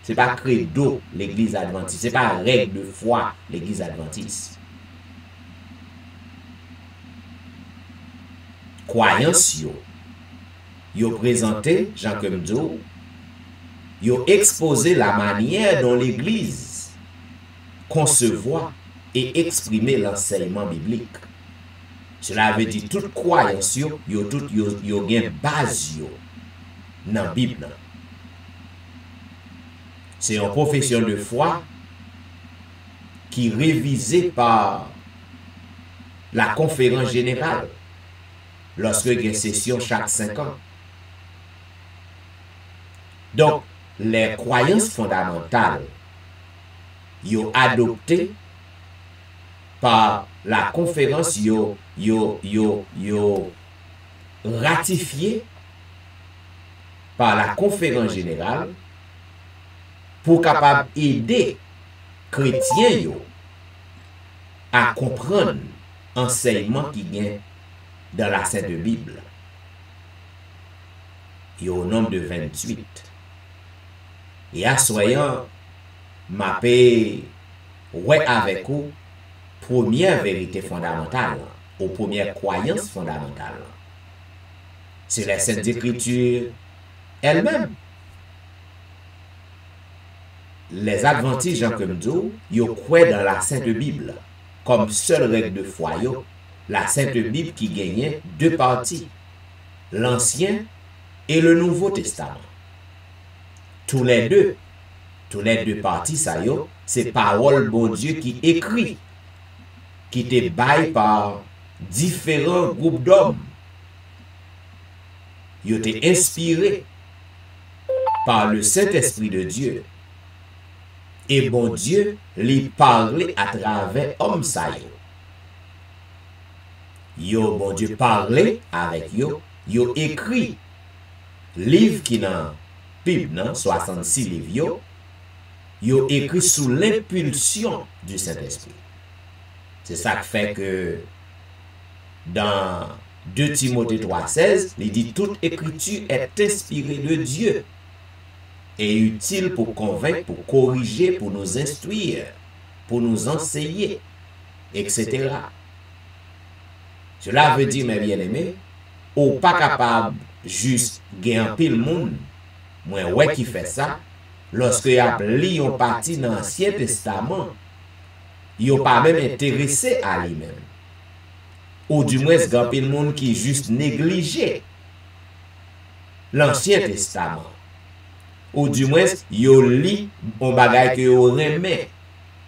l'église adventiste, c'est pas règle de foi l'église adventiste. Croyance yo présenté Jean Kemdo, yo exposé la manière dont l'église concevoir et exprimer l'enseignement biblique. Cela veut dire toute croyance yo gen base yo dans la Bible. C'est une profession de foi qui est révisée par la conférence générale lorsque il y a une session chaque 5 ans. Donc, les croyances fondamentales sont adoptées par la conférence, ratifiées par la conférence générale pour capable aider chrétiens à comprendre l'enseignement qui vient dans la Sainte Bible. Il y a au nombre de 28. Et à soyant, ma paix, ouais avec vous, première vérité fondamentale, ou première croyance fondamentale. C'est la Sainte Écriture elle-même. Les Adventistes, Jean Kemdo, ils croient dans la Sainte Bible comme seule règle de foi. La Sainte Bible qui gagnait 2 parties, l'Ancien et le Nouveau Testament. Tous les deux parties, ça c'est parole bon Dieu qui écrit, qui te baille par différents groupes d'hommes. Ils ont été inspirés par le Saint-Esprit de Dieu. Et bon Dieu lui parlait à travers homme ça yo. Bon Dieu parlait avec yo. Yo écrit livre qui dans Bible 66 livres yo écrit sous l'impulsion du Saint-Esprit. C'est ça qui fait que dans 2 Timothée 3,16, il dit toute écriture est inspirée de Dieu et utile pour convaincre, pour corriger, pour nous instruire, pour nous enseigner, etc. Cela veut dire, mes bien-aimés, ou pas capable juste gagner pile monde, moi ouais qui fait ça, lorsque y a lu une partie dans l'Ancien Testament, il n'est pas même intéressé à lui-même. Ou du moins, il y a pile monde qui juste négligé l'Ancien Testament. Ou du moins, yo li on bagay que yo remet,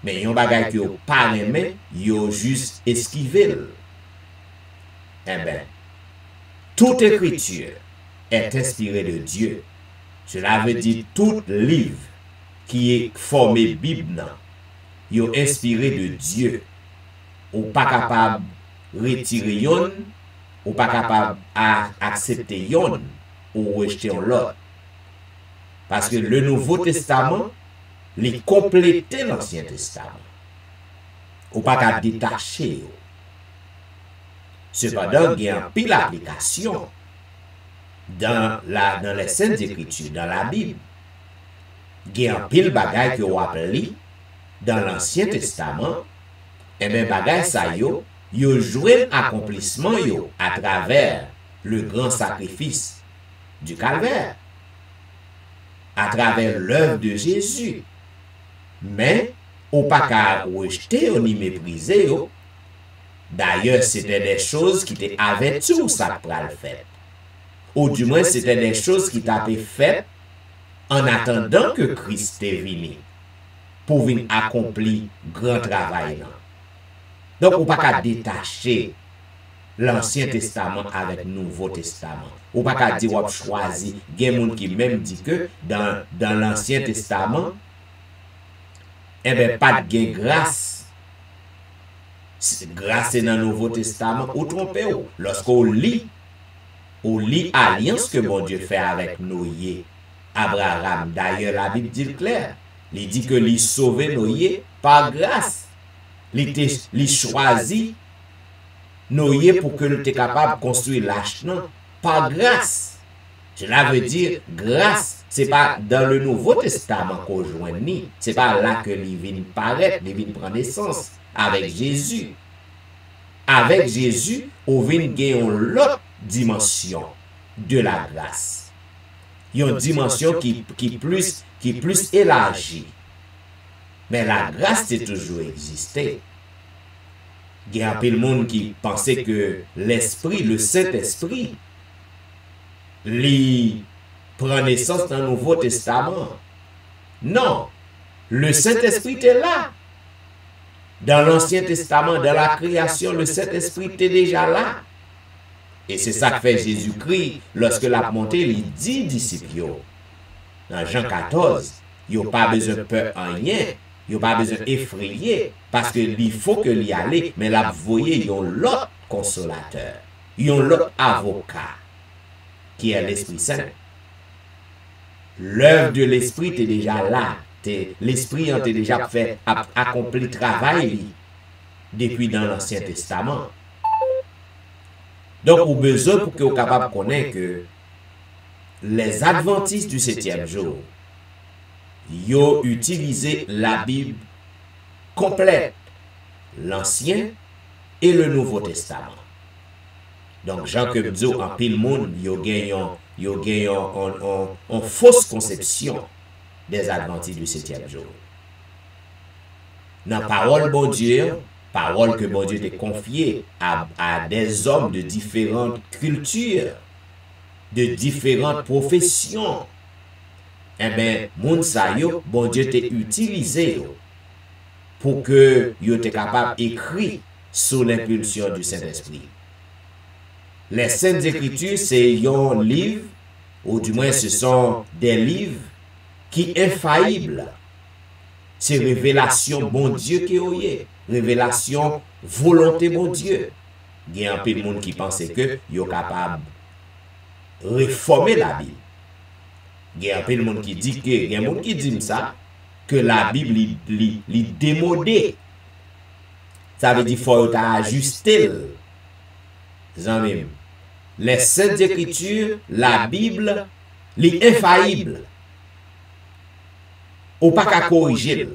mais yon bagay que yo pas remet, yo juste esquivé. Eh bien, toute écriture est inspirée de Dieu. Cela veut dire tout livre qui est formé Bible, yo inspiré de Dieu. Ou pas capable retirer yon, ou pas capable accepter yon, ou rejeter l'autre. Parce que le Nouveau Testament, il complétait l'Ancien Testament. Ou pas qu'à détacher. Cependant, il y a un pile d'application dans les Saintes Écritures, dans la Bible. Il y a un pile de bagaille que vous appelez dans l'Ancien Testament. Et bien, bagaille ça yo joué accomplissement à travers le grand sacrifice du calvaire, à travers l'œuvre de Jésus. Mais, ou pas qu'à rejeter ou ni mépriser. D'ailleurs, c'était des choses qui étaient avec tout ça pour le faire. Ou du moins, c'était des choses qui t'avaient fait en attendant que Christ est venu pour venir accomplir grand travail. Donc, ou pas qu'à détacher l'Ancien Testament avec le Nouveau Testament. Ou pas qu'à dire, ou choisi, il y a des gens qui même dit que dans l'Ancien Testament, eh bien, pas de grâce. Grâce dans le Nouveau Testament, ou trompez-vous. Lorsqu'on lit alliance que bon Dieu fait avec Noé, Abraham. D'ailleurs, la Bible dit clair. Il dit que il sauvé Noé par grâce. Il choisit Noé pour que nous soyons capables de construire l'arche par grâce. Cela veut dire grâce. Ce n'est pas dans le Nouveau Testament qu'on joignit. Ce n'est pas là que il vient paraître, il vient prendre naissance avec Jésus. Avec Jésus, on vient gagner l'autre dimension de la grâce. Il y a une dimension qui plus élargie. Mais la grâce est toujours existée. Il y a un peu de monde qui pensait que l'Esprit, le Saint-Esprit, lui prend naissance dans le Nouveau Testament. Non, le Saint-Esprit est là. Dans l'Ancien Testament, dans la création, le Saint-Esprit était déjà là. Et c'est ça que fait Jésus-Christ lorsque la montée, il dit disciples. Dans Jean 14, il n'y a pas besoin de peur en rien. Il n'y a pas besoin d'effrayer. Parce qu'il faut que l'y aller. Mais là, vous voyez, il y a l'autre consolateur. Il y a l'autre avocat. Qui est l'Esprit Saint. L'œuvre de l'Esprit est déjà là. L'Esprit a déjà fait accompli le travail depuis dans l'Ancien Testament. Donc, au besoin pour que vous soyez capable de connaître que les adventistes du 7e jour, ils ont utilisé la Bible complète, l'Ancien et le Nouveau Testament. Donc, Jean Kebzo, en pile monde, ils ont gagné en fausse conception des adventistes du 7e jour. Dans la parole bon Dieu, parole que bon Dieu t'a confiée à des hommes de différentes cultures, de différentes professions, eh bien, moun sa yo, bon Dieu t'a utilisé pour que yo t'es capable d'écrire sous l'impulsion du Saint-Esprit. Les Saintes Écritures, c'est un livre, ou du moins ce sont des livres qui sont infaillibles. C'est révélation bon Dieu qui est. Révélation volonté bon Dieu. Il y a un peu de monde qui pense que yo capable de réformer la Bible. Il y a un peu de monde qui dit que, il y a un monde qui dit ça, que la Bible est démodée. Ça veut dire qu'il faut ajuster. Les Saintes Écritures, la Bible, est infaillible. Ou pas qu'à corriger.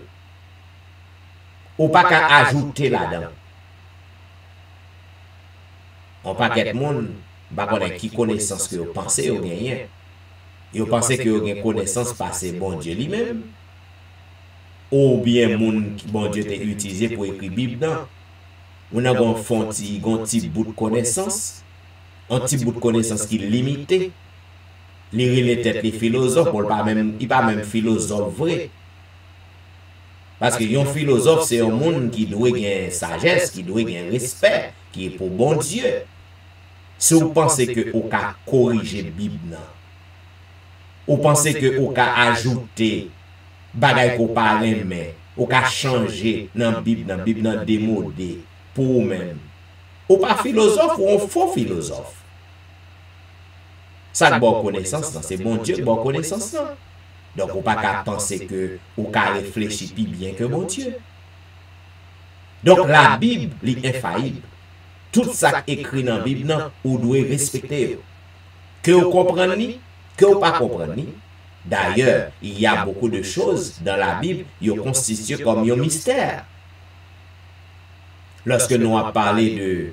Ou pas qu'à ajouter là-dedans. On pas qu'être monde, qui connaissance que vous pensez ou rien. Vous pensez que vous avez connaissance parce que bon Dieu lui-même. Ou bien moun qui bon Dieu t'a utilisé pour écrire Bible dans. On a un petit bout de connaissance. Un petit bout de connaissance qui est limité. Les têtes les philosophes, il n'est pas même philosophe vrai. Parce que un philosophe, c'est un monde qui doit gagner sagesse, qui doit gagner respect, qui est pour bon Dieu. Si vous pensez que vous pouvez corriger la Bible, vous pensez que vous pouvez ajouter bagay qu'on pas aimer, vous pouvez changer dans la Bible démodée pour vous-même. Ou pas philosophe ou un faux philosophe. Ça de bonne connaissance, c'est bon Dieu de bonne connaissance. Donc, on ne peut pas penser que vous pouvez réfléchir plus bien que bon Dieu. Donc, la Bible est infaillible. Tout ça écrit dans la Bible, vous devez respecter. Que vous comprenez, que vous ne comprenez pas. D'ailleurs, il y a beaucoup de choses dans la Bible qui sont constituées comme un mystère. Lorsque nous avons parlé de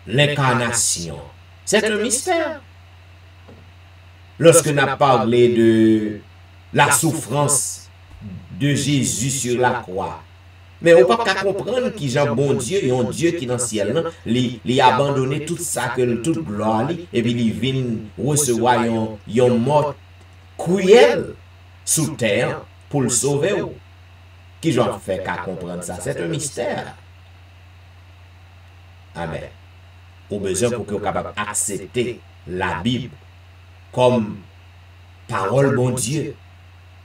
l'incarnation, c'est un mystère. Lorsque nous avons parlé de la souffrance de Jésus sur la croix, mais on ne peut pas comprendre qu'il y a un bon Dieu et un Dieu qui est dans le ciel, il a abandonné tout ça, toute gloire, et puis il vient recevoir un mort cruel sous terre pour le sauver. Qui j'en fais qu'à comprendre ça? C'est un mystère. Amen. Au besoin pour que vous soyez capable d'accepter la Bible comme parole bon Dieu.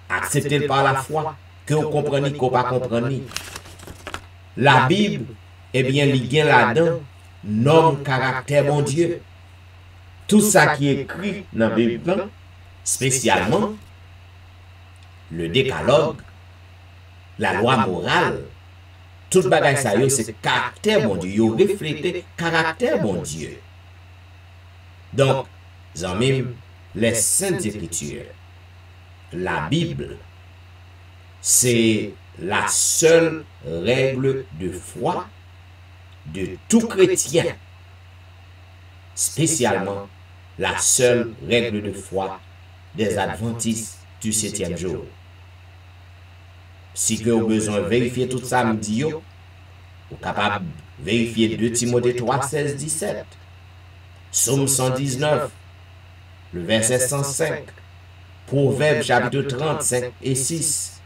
Acceptez par la foi, que vous compreniez, que vous ne compreniez pas. La Bible, eh bien, il y a là-dedans, nomme caractère bon Dieu. Tout ça qui est écrit dans la Bible, spécialement le décalogue, la loi morale, tout bagay ça yo c'est caractère bon Dieu, yo reflété caractère bon Dieu. Donc, amis, les Saintes Écritures, la Bible, c'est la seule règle de foi de tout chrétien, spécialement la seule règle de foi des adventistes du 7e jour. Si vous avez besoin de vérifier tout ça, me dit, Vous êtes capable de vérifier 2 Timothée 3, 16, 17. Psaume 119, le verset 105. Proverbe chapitre 30, 5 et 6.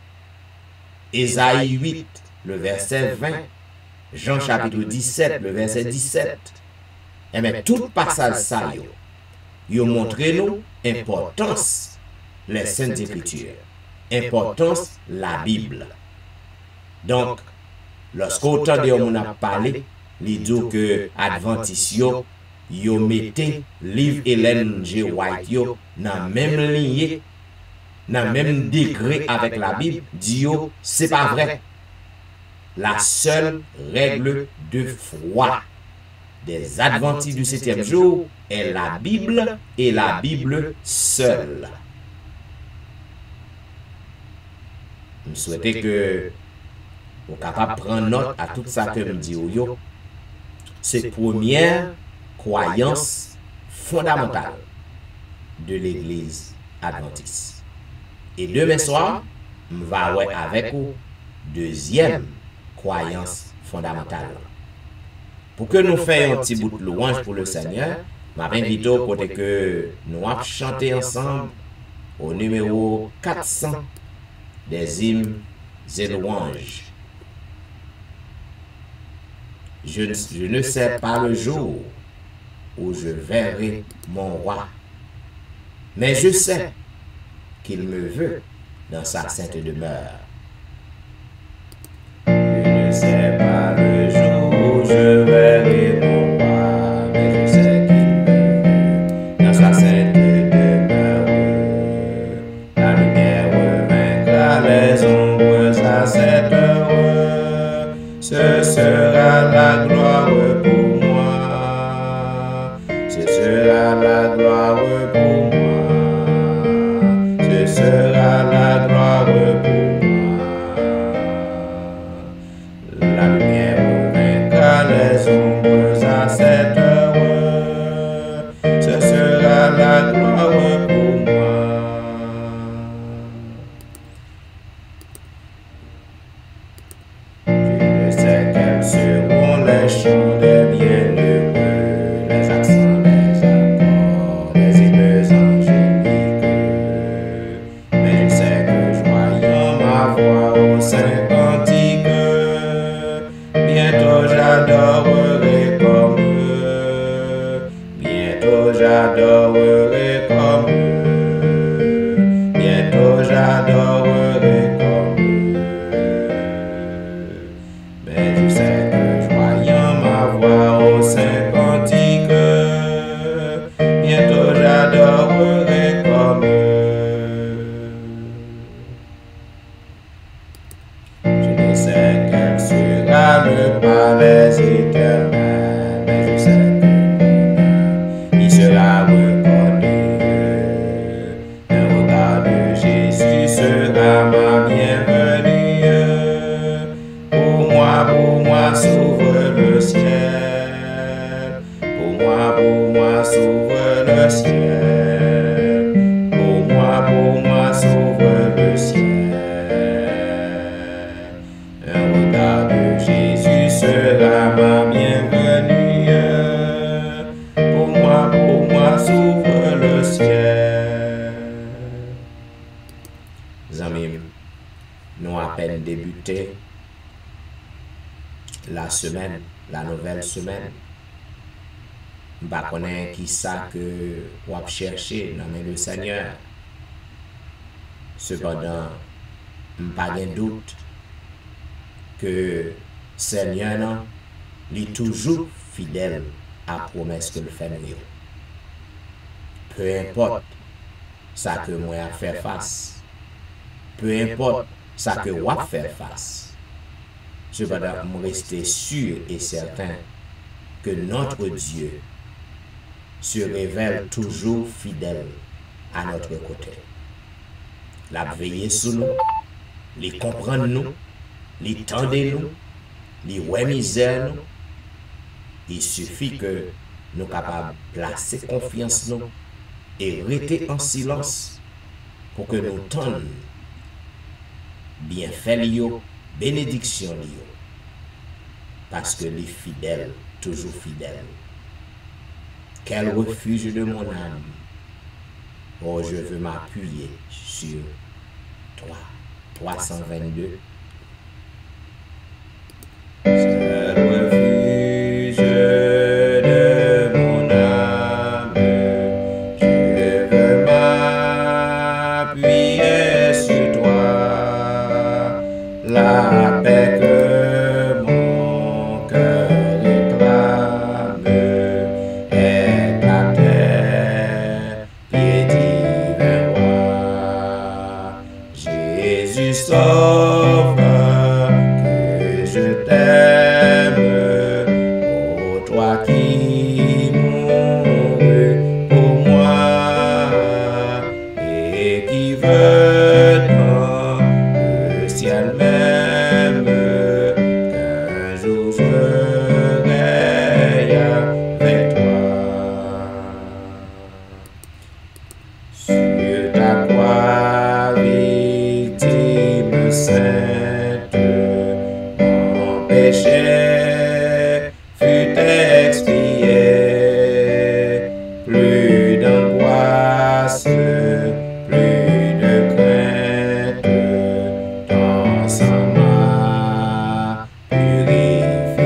Ésaïe 8, le verset 20. Jean chapitre 17, le verset 17. Et bien, tout passage ça, yo montre nous importance les Saintes Écritures, importance la Bible. Donc, lorsqu'autant de on a parlé, il dit que Adventiste yo mettez livre Ellen G. White yo dans même ligne, dans même degré avec la Bible, dit yo c'est pas vrai. La seule règle de foi des Adventistes du 7e jour est la Bible et la Bible seule. Je souhaite que vous soyez capable de prendre note à tout ça que je dis. C'est la première croyance fondamentale de l'Église adventiste. Et demain soir, je vais voir avec vous deuxième croyance fondamentale. Pour que nous fassions un petit bout de louange pour le Seigneur, je m'invite au côté que nous allons chanter ensemble au numéro 400 des hymnes et louanges. Je ne sais pas le jour où je verrai mon roi, mais je sais qu'il me veut dans sa sainte demeure. Je ne sais pas le jour où je verrai mon roi, mais je sais qu'il me veut dans sa sainte demeure. La lumière vaincra les ombres à cette heure. Ce sera la gloire pour moi. Ce sera la gloire pour moi. Ce sera la gloire pour moi. La lumière vaincra les ombres à cette heure. Ce sera la gloire pour moi. Je ne sais quels seront les chants des bienheureux, les accents, les accords, les hymnes angéliques. Mais je sais que joignant ma voix au saint cantique, bientôt j'adorerai comme eux. Bientôt j'adorerai comme eux. Bientôt j'adorerai comme eux. Mais je sais que joignant ma voix au saint cantique, bientôt j'adorerai comme eux. Je ne sais quel sera le palais éternel, mais je sais que mon âme y sera reconnue. Un regard de Jésus sera ma bienvenue. Pour moi, s'ouvre le ciel. Pour moi, s'ouvre le ciel. Pour moi, s'ouvre le ciel. Un regard de Jésus sera ma bienvenue. Pour moi, s'ouvre le ciel. Amis, nous à peine débuté la semaine, la nouvelle semaine. Je ne connais pas qui ça que vous chercher dans le Seigneur. Cependant, je n'ai pas de doute que le Seigneur est toujours fidèle à la promesse que le fait. Peu importe ça que moi a fait face, peu importe ça que vous avez fait face. Cependant, je reste sûr et certain que notre Dieu se révèle toujours fidèle à notre côté. La veiller sur nous, les comprendre nous, les tendre nous, les ouais misère nous. Il suffit que nous capables de placer confiance nous et rester en silence pour que nous tendions bienfait liyo, bénédiction liyo. parce que les fidèles, toujours fidèles. Quel refuge de mon âme. Oh, je veux m'appuyer sur toi. 322. Seul refuge de mon âme, je veux m'appuyer sur toi. La paix que mon cœur réclame est à terre, pied divin roi. Jésus sauveur, que je t'aime, ô toi qui mourus pour moi et qui veux dans le ciel même, qu'un jour je veille avec toi. Sur ta croix, victime sainte, mon péché fut expié. Plus d'angoisse, plus de crainte, ton sang m'a purifié.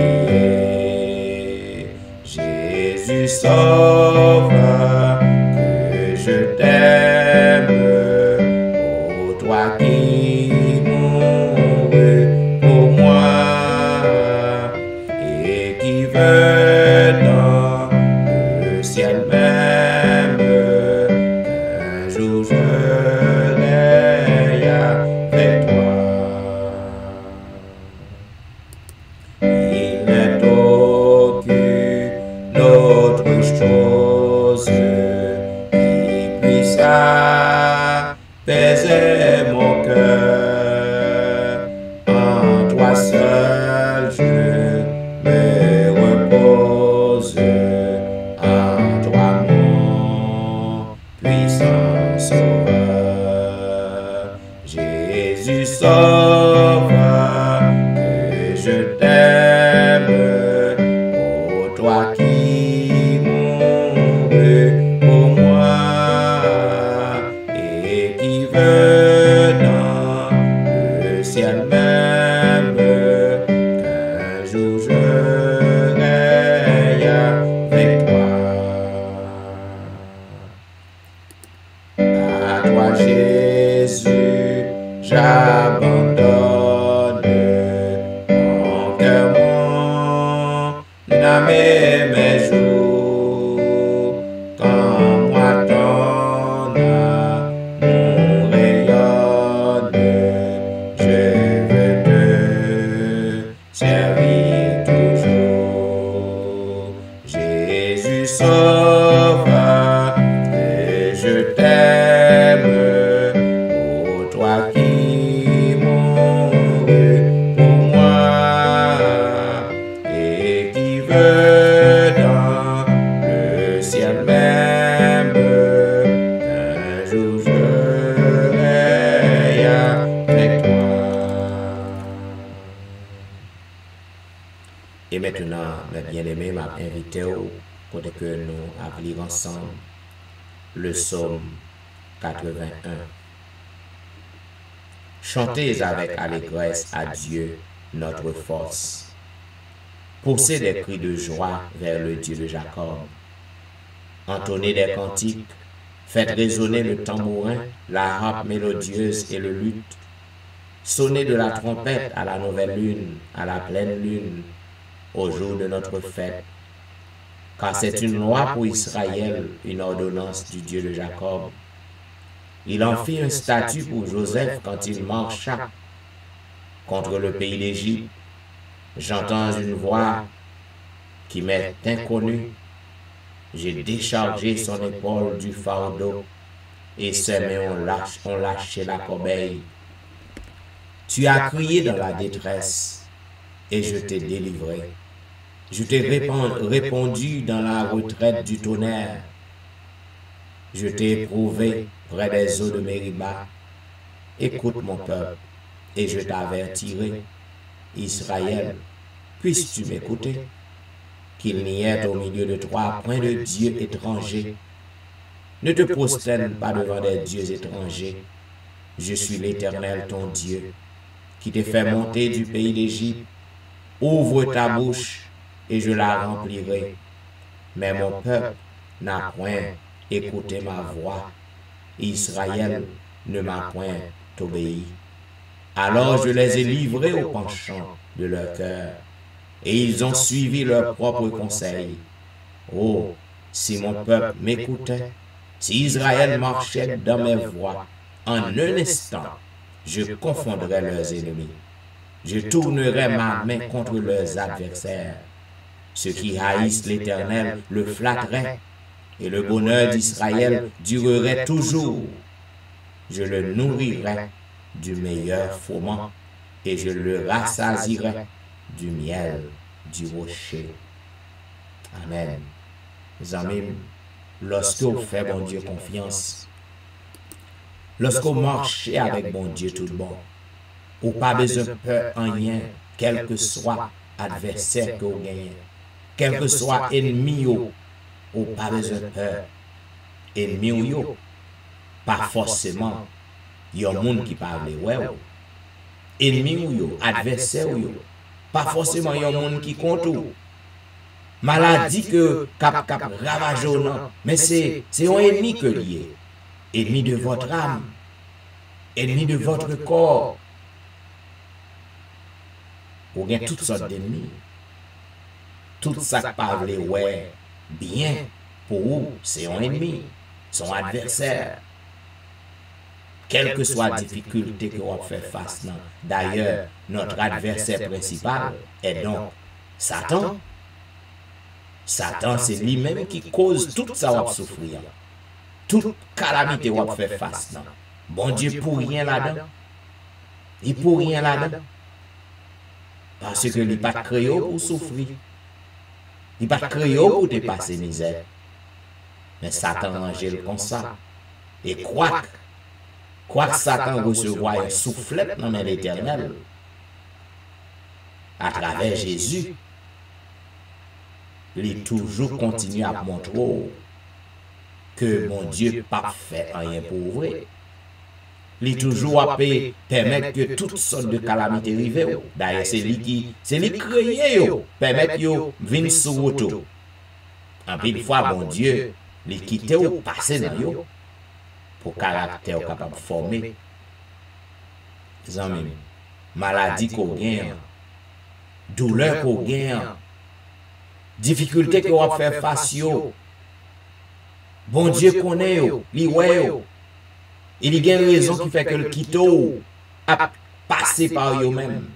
Jésus sauveur, que je t'aime, ô toi qui mourus pour moi et qui veux dans le ciel même, qu'un jour je veille avec toi. Il n'est aucune autre chose qui puisse apaiser mon cœur. En toi seul je me repose, en toi mon puissant sauveur. Jésus sauveur, que je t'aime, ô toi qui mourus pour moi et qui veux dans le ciel même, qu'un jour je veille avec toi. À toi Jésus, j'abandonne mon cœur, mon âme et mes jours. Quand moi ton amour rayonne, je veux te servir toujours. Jésus sauveur, que je t'aime, ô toi qui mourus pour moi et qui veux dans le ciel même, qu'un jour je veille avec toi. Et maintenant, mes bien-aimés, m'a invité au côté que nous appelons ensemble le psaume 81. Chantez avec allégresse à Dieu, notre force. Poussez des cris de joie vers le Dieu de Jacob. Entonnez des cantiques, faites résonner le tambourin, la harpe mélodieuse et le luth. Sonnez de la trompette à la nouvelle lune, à la pleine lune, au jour de notre fête. Car c'est une loi pour Israël, une ordonnance du Dieu de Jacob. Il en fit un statut pour Joseph quand il marcha contre le pays d'Égypte. J'entends une voix qui m'est inconnue. J'ai déchargé son épaule du fardeau et ses mains ont lâché la corbeille. Tu as crié dans la détresse et je t'ai délivré. Je t'ai répondu dans la retraite du tonnerre. Je t'ai éprouvé près des eaux de Mériba. Écoute mon peuple, et je t'avertirai, Israël, puisses-tu m'écouter? Qu'il n'y ait au milieu de toi point de dieu étranger. Ne te prosterne pas devant des dieux étrangers. Je suis l'Éternel ton Dieu, qui t'ai fait monter du pays d'Égypte. Ouvre ta bouche, et je la remplirai. Mais mon peuple n'a point écouté ma voix. Israël ne m'a point obéi. Alors je les ai livrés au penchant de leur cœur, et ils ont suivi leurs propres conseils. Oh, si mon peuple m'écoutait, si Israël marchait dans mes voies, en un instant, je confondrais leurs ennemis. Je tournerais ma main contre leurs adversaires. Ceux qui haïssent l'Éternel le flatteraient, et le bonheur d'Israël durerait toujours. Je le nourrirai du meilleur froment, et je le rassasierai du miel du rocher. Amen. Mes amis, lorsque vous faites bon Dieu confiance, lorsque vous marchez avec bon Dieu tout bon, vous n'avez pas besoin de peur en rien, quel que soit adversaire que vous gagnez, quel que soit ennemi, vous n'avez pas besoin de peur. Ennemi, pas forcément, il y a un monde qui parle, ouais. Ennemi, adversaire, pas forcément, il y a un monde qui compte. Maladie que cap ravage, non, mais c'est un ennemi que lié. Ennemi de votre âme, ennemi de votre corps. Vous avez toutes sortes d'ennemis. Tout ça qui parle, ouais, bien, pour vous, c'est un ennemi, son adversaire. Quelle que soit la difficulté que vous faites face, d'ailleurs, notre adversaire principal est donc Satan. Satan, c'est lui-même qui cause tout ça va souffrir. Toute calamité va faire face. Bon Dieu pour rien là-dedans. Il pour rien là-dedans. Parce que il n'est pas créé pour souffrir. Il n'est pas créé pour te passer misère. Mais Satan angèle comme ça. Et quoi que Satan recevoir un soufflet dans l'Éternel, à travers Jésus, il toujours continue à montrer que mon Dieu pas fait rien pour vrai. Il toujours à permettre que toutes sortes de calamités arrivent. D'ailleurs, c'est lui qui créé, permettre de venir sur auto. En plus, une fois, mon Dieu, il quitte ou passer dans yo pour caractère capable de former. Les amis, maladie qu'on gagne, douleur qu'on gagne, difficulté qu'on va faire face yo. Bon Dieu connaît yo, li ouais yo. Il y a une raison qui fait que le quito a passé par eux-mêmes.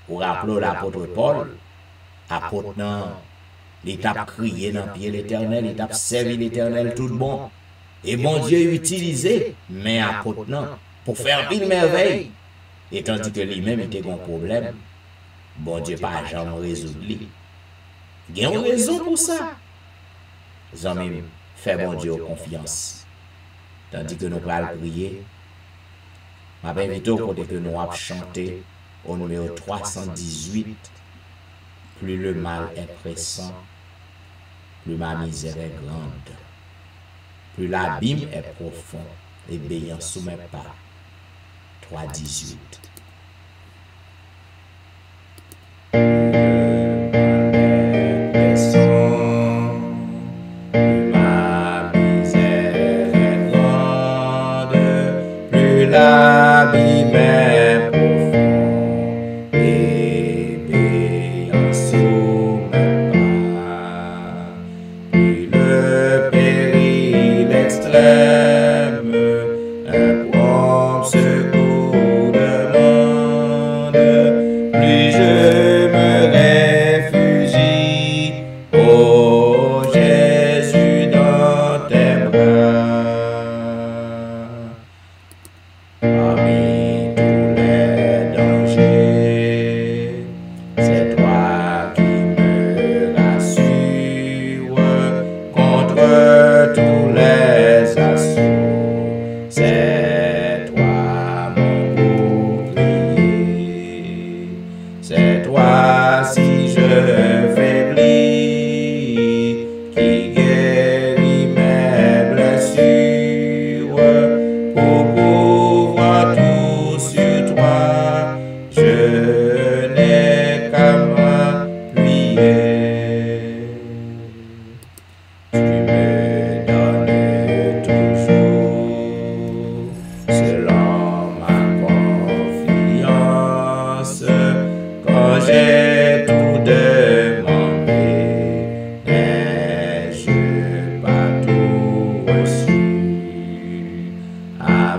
Pour rappeler l'apôtre Paul, apôtre non, il a crié dans le pied l'Éternel, il a servi l'Éternel tout bon. Et bon Dieu a utilisé, mais apôtre non, pour faire une merveille. Et tandis que lui-même était un problème, bon Dieu pas jamais résoudre. Il y a une raison pour ça. Les amis, fais bon Dieu confiance. Tandis que nous allons prier, je vais inviter au côté que nous allons chanter au numéro 318. Plus le mal est pressant, plus ma misère est grande. Plus l'abîme est profond, et béant sous mes pas. 318. L'abîme est profond et béant sous mes pas. Plus le péril extrême, un prompt secours demande. Plus je me réfugie, ô Jésus, dans tes bras. Parmi tous les dangers, c'est toi qui me rassures contre tous les assauts. C'est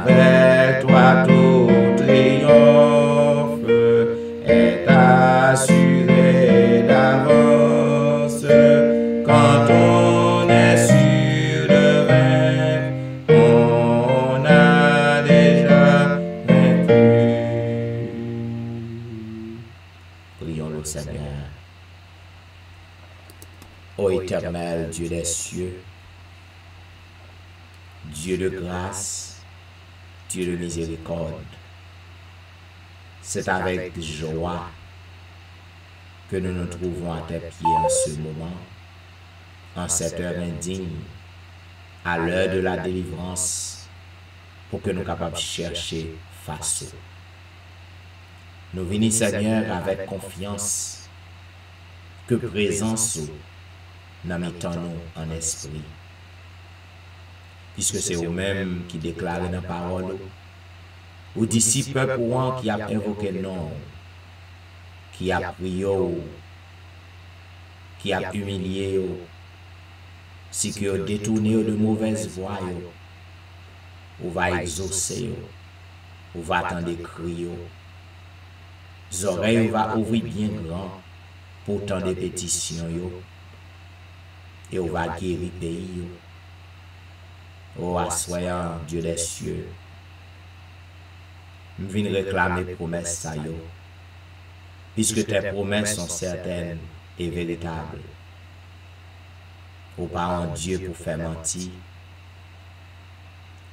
avec toi tout triomphe est assuré d'avance. Quand on est sûr de vaincre, on a déjà vaincu. Prions le Seigneur. Ô éternel Dieu des cieux, Dieu de grâce, Dieu de miséricorde, c'est avec joie que nous nous trouvons à tes pieds en ce moment, en cette heure indigne, à l'heure de la délivrance, pour que nous soyons capables de chercher face. Nous venons, Seigneur, avec confiance que présence nous mettons en esprit. Puisque c'est eux-mêmes qui déclarent dans la parole, aux disciples qui a invoqué non, qui a prié, qui a humilié, si qui a détourné de mauvaises voies, ou va exaucer, ou va attendre des cris, les oreilles va ouvrir bien grand pour tant de pétitions, et on va guérir le pays. Ô assoyant Dieu des cieux, nous venons réclamer promesses ça yo, puisque tes promesses sont certaines et véritables. Ô pas un Dieu pour faire mentir,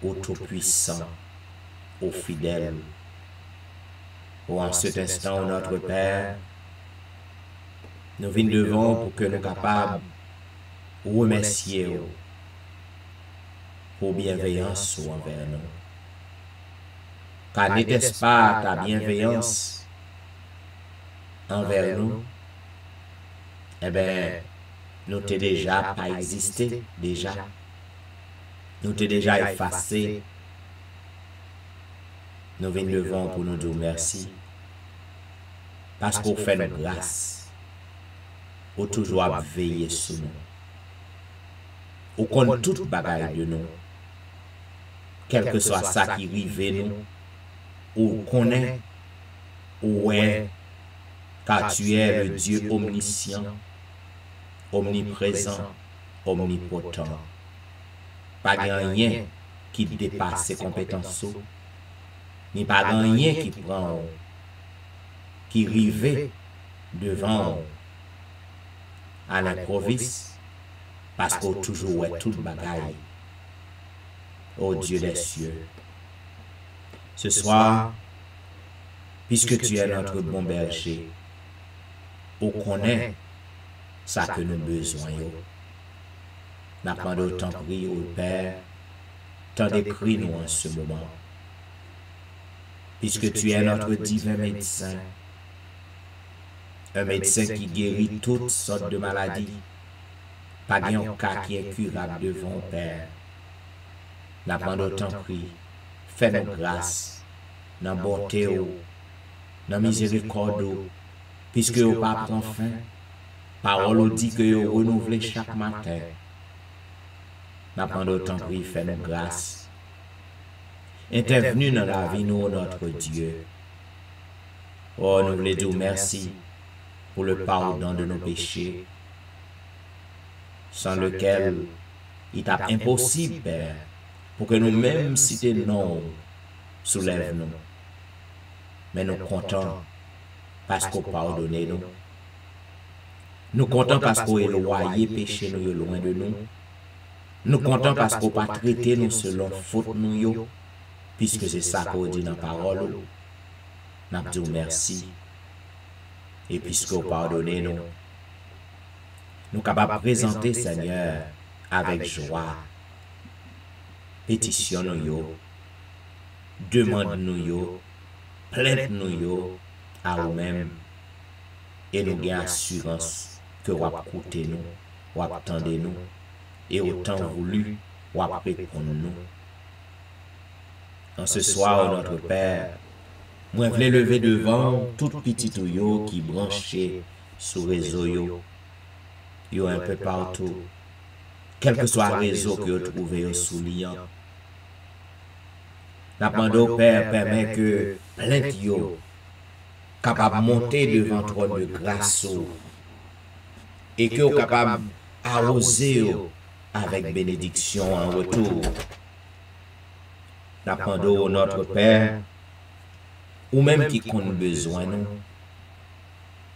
ô tout-puissant, ô fidèle. Ô en cet instant, notre Père, nous venons devant pour que nous soyons capables de remercier pour bienveillance envers nous. Car n'était-ce pas ta bienveillance envers nous? Eh bien, nous t'es déjà pas existé, déjà. Nous t'es déjà effacé. Nous venons devant pour nous dire merci. Parce qu'on fait nos grâces. On toujours veiller sur nous. On connaît toute bagaille de nous. Quel que soit ça qui arrive nous, ou connaît, ou est, car tu es le Dieu omniscient, omniprésent, omnipotent. Pas rien qui dépasse ses compétences, ni pas rien qui prend, qui rive devant à l'improviste, parce qu'on toujours est toute bagaille. Ô Dieu des cieux, ce soir, puisque tu es notre bon berger, on connaît ça que nous besoin. N'a pas d'autant prier au Père, tant d'écrit nous en ce moment. Puisque tu es notre divin médecin, un médecin qui guérit toutes sortes de maladies, pas un cas qui est curable devant le Père. N'a pas d'autant prier, fais-nous grâce, dans la bonté, dans la miséricorde, puisque vous pas prend fin. Parole dit que vous renouvelez chaque matin. N'a pas d'autant prier, fais-nous grâce. Intervenu dans la vie, nous, notre Dieu. Oh, nous voulons dire merci pour le pardon de nos péchés, sans lequel il est impossible, Père, pour que nous-mêmes, si tes noms, soulève-nous. Mais nous comptons parce qu'on pardonne nous. Nous comptons parce qu'on éloigné péché nous loin de nous. Nous comptons parce qu'on pas traité nous selon faute nous, puisque c'est ça qu'on dit dans la parole. Nous disons merci. Et puisqu'on pardonne nous, nous sommes capables de présenter, Seigneur, avec joie. Pétitionne-nous, demande-nous, plainte-nous à nous-mêmes. Et nous avons assurance que vous écoutez nous, vous attendez nous, et autant voulu, vous répondre nous. En ce soir, notre Père, moi je voulais lever devant tout petit tuyau qui branché sur le réseau, yo un peu partout, quel que soit le réseau que vous trouvez sous liant. N'a demandé au Père, permet que plainte yo capable de monter devant trône de grâce et que vous capable arroser avec bénédiction en retour. N'a demandé au notre Père, ou même qui connaît besoin nous,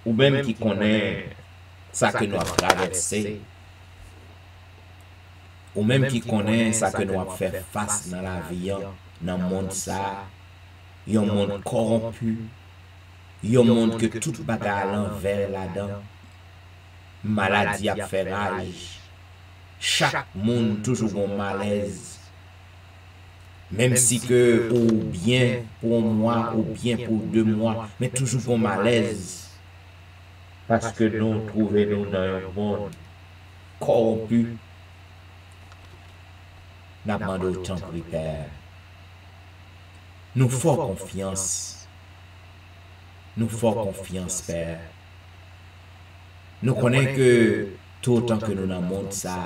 ou même qui connaît ça que nous avons traversé, ou même qui connaît ça que nous avons fait face dans la vie, dans le monde ça, il y a un monde corrompu, il y a un monde que tout bagarre l'envers là-dedans, maladie a fait rage, chaque monde toujours un malaise, même si que ou bien pour moi, ou bien pour 2 mois, mais toujours un malaise, parce que nous trouvons dans un monde corrompu. Nous demandons autant de Père. Nous faisons confiance. Nous faisons confiance, Père. Nous connaissons que tout autant que nous dans le monde, ça,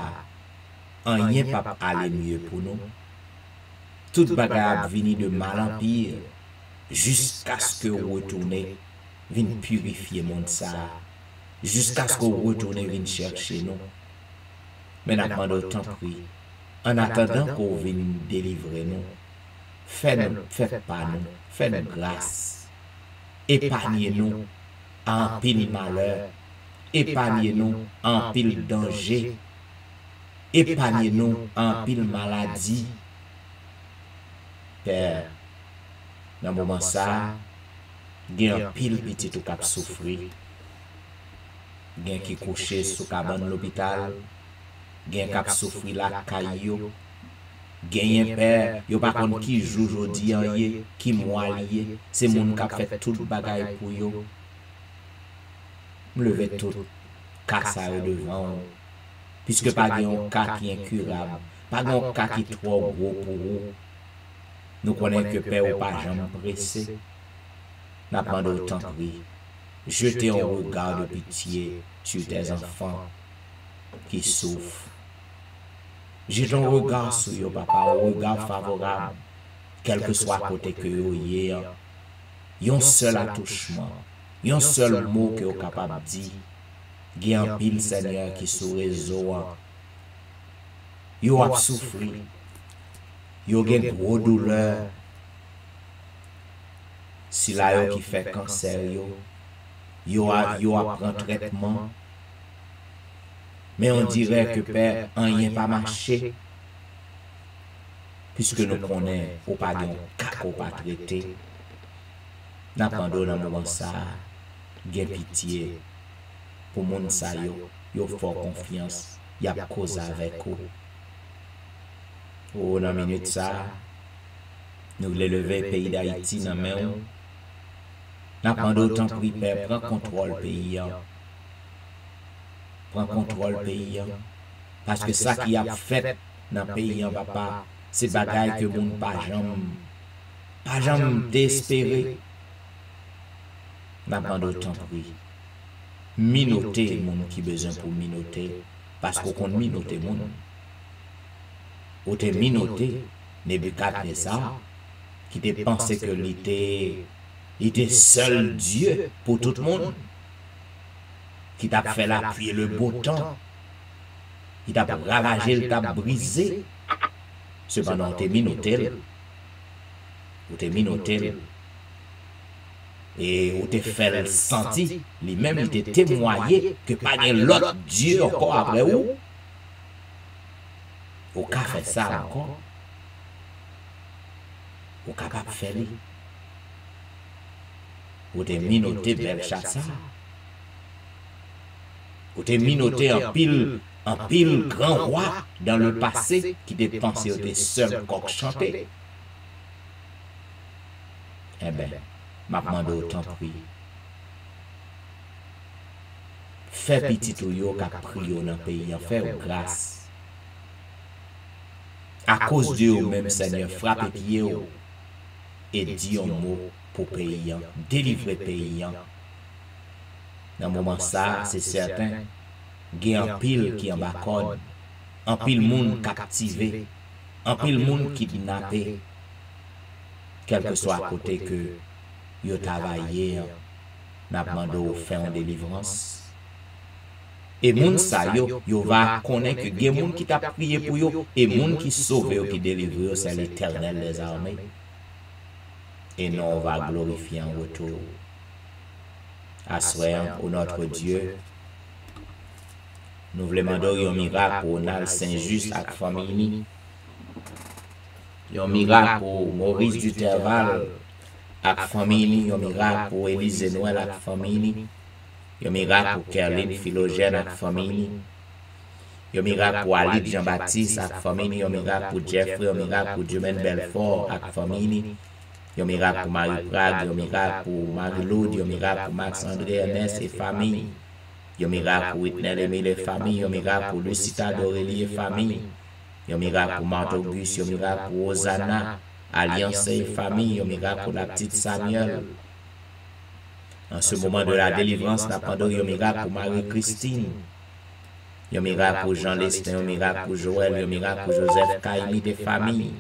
rien ne peut aller mieux pour nous. Toute bagarre vient de mal en pire, jusqu'à ce que vous retournez, vienne purifier le monde, ça, jusqu'à ce que vous retournez, vienne chercher nous. Mais nous demandons autant de prier. En attendant qu'on vienne délivrer nous, faites pas nous, faites grâce. Épargnez-nous en pile malheur, épargnez-nous en pile danger, épargnez-nous en pile maladie. Père, dans le moment ça, il y a un pile petit tout cap souffrir, il y a qui couché sous cabane de l'hôpital, gen kap souffri la caillou, gen père, yo pas kon qui joue jodi an yé, qui mois lié, c'est moun k'ap fait tout bagay pour yo. M'lever tout kassa devant, puisque pas gen cas qui incurable, pas gen cas qui trop gros pour vous. Nous connaissons que père ou pas jamais pressé. N'a pas d'autant prier. Jetez un regard de pitié sur tes enfants qui souffrent. J'ai un regard sur eux, papa, un regard favorable, quel que soit côté que vous y êtes. Il y a un seul attouchement, il y a un seul mot que vous êtes capable de dire. Il y a un pile Seigneur qui sous réseau. Vous avez souffert, vous avez une grosse douleur. Si là, qui fait cancer, vous avez un traitement. Mais on dirait que Père, rien pas marché. Puisque nous connaissons, ou pas de cas ou pas traité. N'attendons dans le moment ça, bien pitié. Pour mon ça, yo fort confiance, y a cause avec eux. Oh, dans minute ça, nous lever le pays d'Haïti dans main. N'attendons autant pris Père, prends contrôle pays. Prends contrôle pays. Parce que ça qui a fait dans le pays, papa, c'est bagaille que moun pas jamais d'espérer. N'a pas d'autant pris. Minoter moun qui besoin pour minoter. Parce qu'on compte minoter moun. Ou te minoter, Nebuchadnezzar, qui te pensait que il était seul Dieu pour tout le monde. Qui t'a fait la pluie et le beau temps, qui t'a ravagé, t'a brisé. Cependant, t'es minotel, ou t'es minotel, et ou t'es fait le senti, lui-même il t'a témoigné que pas l'autre Dieu encore après où. Ou qu'a fait ça encore, ou capable de faire, ou t'es minoté Belshazzar. Ou t'es minoté en pile grand roi dans le passé qui dépensait des seuls coq chantés. Eh bien, m'a demandé autant prier. Fais petit tout yo qu'a prié dans le pays, fait grâce. À cause de vous même Seigneur, frappe pied et dis un mot pour pays, délivrer pays. Dans le moment ça, c'est certain, il y a un pile qui est en bas code, un pile monde captivé, un pile monde kidnappé. quel que soit à côté que yo travaillé, n'a demandé faire une délivrance. Et moun sa yo va connaître que gen moun qui t'a prié pour yo et moun qui sauve yo qui délivre yo, c'est l'Éternel des armées. Et nous on va glorifier en retour. Assoyant pour notre Dieu. Nous voulons demander un miracle pour Nal Saint-Just avec famille. Un miracle pour Maurice Duterval avec famille. Un miracle pour Élise Noël avec famille. Un miracle pour Kerline Philogène avec famille. Un miracle pour Ali Jean-Baptiste avec famille. Un miracle pour Jeffrey. Un miracle pour Dumaine Belfort avec famille. Un miracle pour Marie Prague. Un miracle pour Marie-Laude. Un miracle pour Max-André Ernest et famille. Un miracle pour Whitney Emile et famille. Un miracle pour Lucita d'Aurélie et famille. Un miracle pour Marthe Auguste. Un miracle pour Hosanna, Alliance et famille. Un miracle pour la petite Samuel. En ce moment de la délivrance, nous avons un miracle pour Marie-Christine. Un miracle pour Jean Lestin. Un miracle pour Joël. Un miracle pour Joseph Kaimi et famille.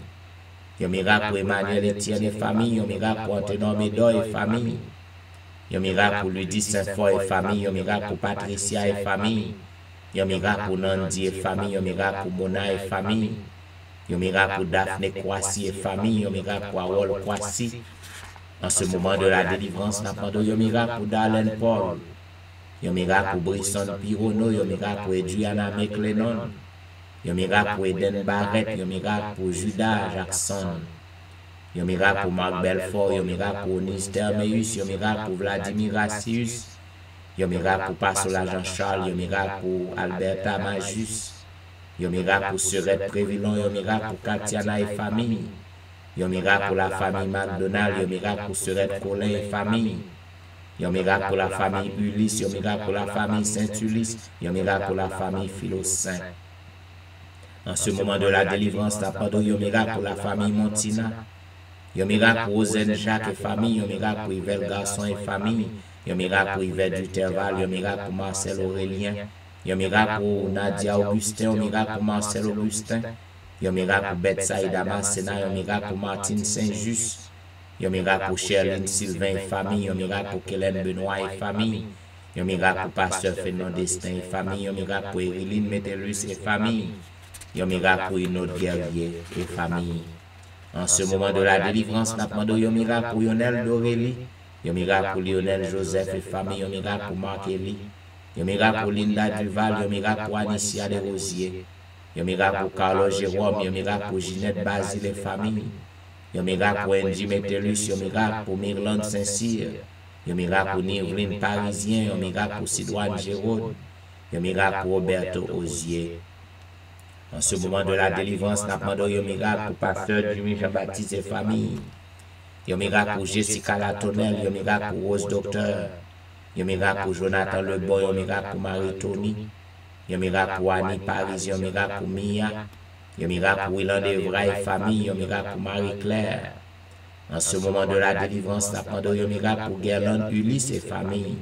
Un miracle pour Emmanuel Etienne et famille. Un miracle pour Antonin Médor et famille. Un miracle pour Ludie Saint-Fort et famille. Un miracle pour Patricia et famille. Un miracle pour Nandi et famille. Un miracle pour Mona et famille. Un miracle pour Daphné Kwasi et famille. Un miracle pour Awol Kwasi. En ce moment de la délivrance, nous avons un miracle pour Darlene Paul. Un miracle pour Brisson Pirono. Un miracle pour Adriana McLennan. Un miracle pour Eden Barrett. Un miracle pour Judas Jackson. Un miracle pour Marc Belfort. Un miracle pour Nis Termeus. Un miracle pour Vladimir Rassius. Un miracle pour Passola Jean-Charles. Un miracle pour Alberta Majus. Un miracle pour Surette Prévillon. Un miracle pour Katiana et famille. Un miracle pour la famille McDonald. Un miracle pour Surette Colin et famille. Un miracle pour la famille Ulysse. Un miracle pour la famille Saint-Ulysse. Un miracle pour la famille Philosaint. En ce moment de la délivrance, nous avons un miracle pour la famille Montina. Un miracle pour Ozen Jacques et famille. Un miracle pour Yvel Garçon et famille. Un miracle pour Yvette Duterval. Un miracle pour Marcel Aurélien. Un miracle pour Nadia Augustin. Un miracle pour Marcel Augustin. Un miracle pour Betsaïda Massena. Un miracle pour Martine Saint-Just. Un miracle pour Sherline Sylvain et famille. Un miracle pour Kélène Benoît et famille. Un miracle pour Pasteur Fernand Destin et famille. Un miracle pour Eriline Métellus et famille. Un miracle pour une autre guerrier et famille. En ce moment de la délivrance, nous avons un miracle pour Lionel d'Aurélie. Un miracle pour Lionel Joseph et famille. Un miracle pour Marc Elie. Un miracle pour Linda Duval. Un miracle pour Anicia Desrosiers. Un miracle pour Carlos Jérôme. Un miracle pour Ginette Basile et famille. Un miracle pour Angie Metellus. Un miracle pour Myrlande Saint-Cyr. Un miracle pour Nivline Parisien. Un miracle pour Sidoine Géraude. Un miracle pour Roberto Osier. En ce moment de la délivrance, nous avons un miracle pour Pasteur Jimmy Jean-Baptiste et famille. Un miracle pour Jessica Latonnel. Un miracle pour Rose Docteur. Un miracle pour Jonathan Leboy. Un miracle pour Marie-Tony. Un miracle pour Annie Paris. Un miracle pour Mia. Un miracle pour Willand Evra et famille. Un miracle pour Marie-Claire. En ce moment de la délivrance, nous avons un miracle pour Guerlain Ulysse et famille.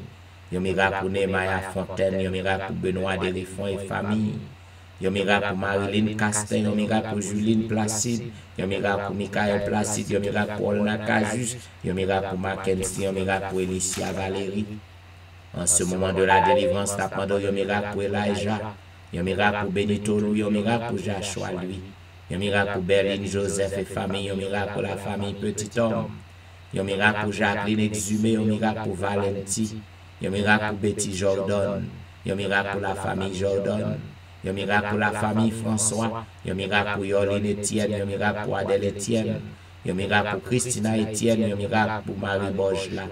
Un miracle pour Nemaya Fontaine. Un miracle pour Benoît Delifon et famille. Un miracle pour Marilyn Castin, un miracle pour Juline Placide, un miracle pour Michael Placide, un miracle pour Olna Cajus, un miracle pour Mackenzie, un miracle pour Elicia Valérie. En ce moment de la délivrance, nous avons un miracle pour Elijah, un miracle pour Benito Louis, un miracle pour Joshua Louis, un miracle pour Berline Joseph et famille, un miracle pour la famille Petit Homme, un miracle pour Jacqueline Exhumé, un miracle pour Valenti, un miracle pour Betty Jordan, un miracle pour la famille Jordan. Un miracle pour la famille François, un miracle pour Yoline Etienne, un miracle pour Adèle Etienne, un miracle pour Christina Etienne, un miracle pour Marie Borgela.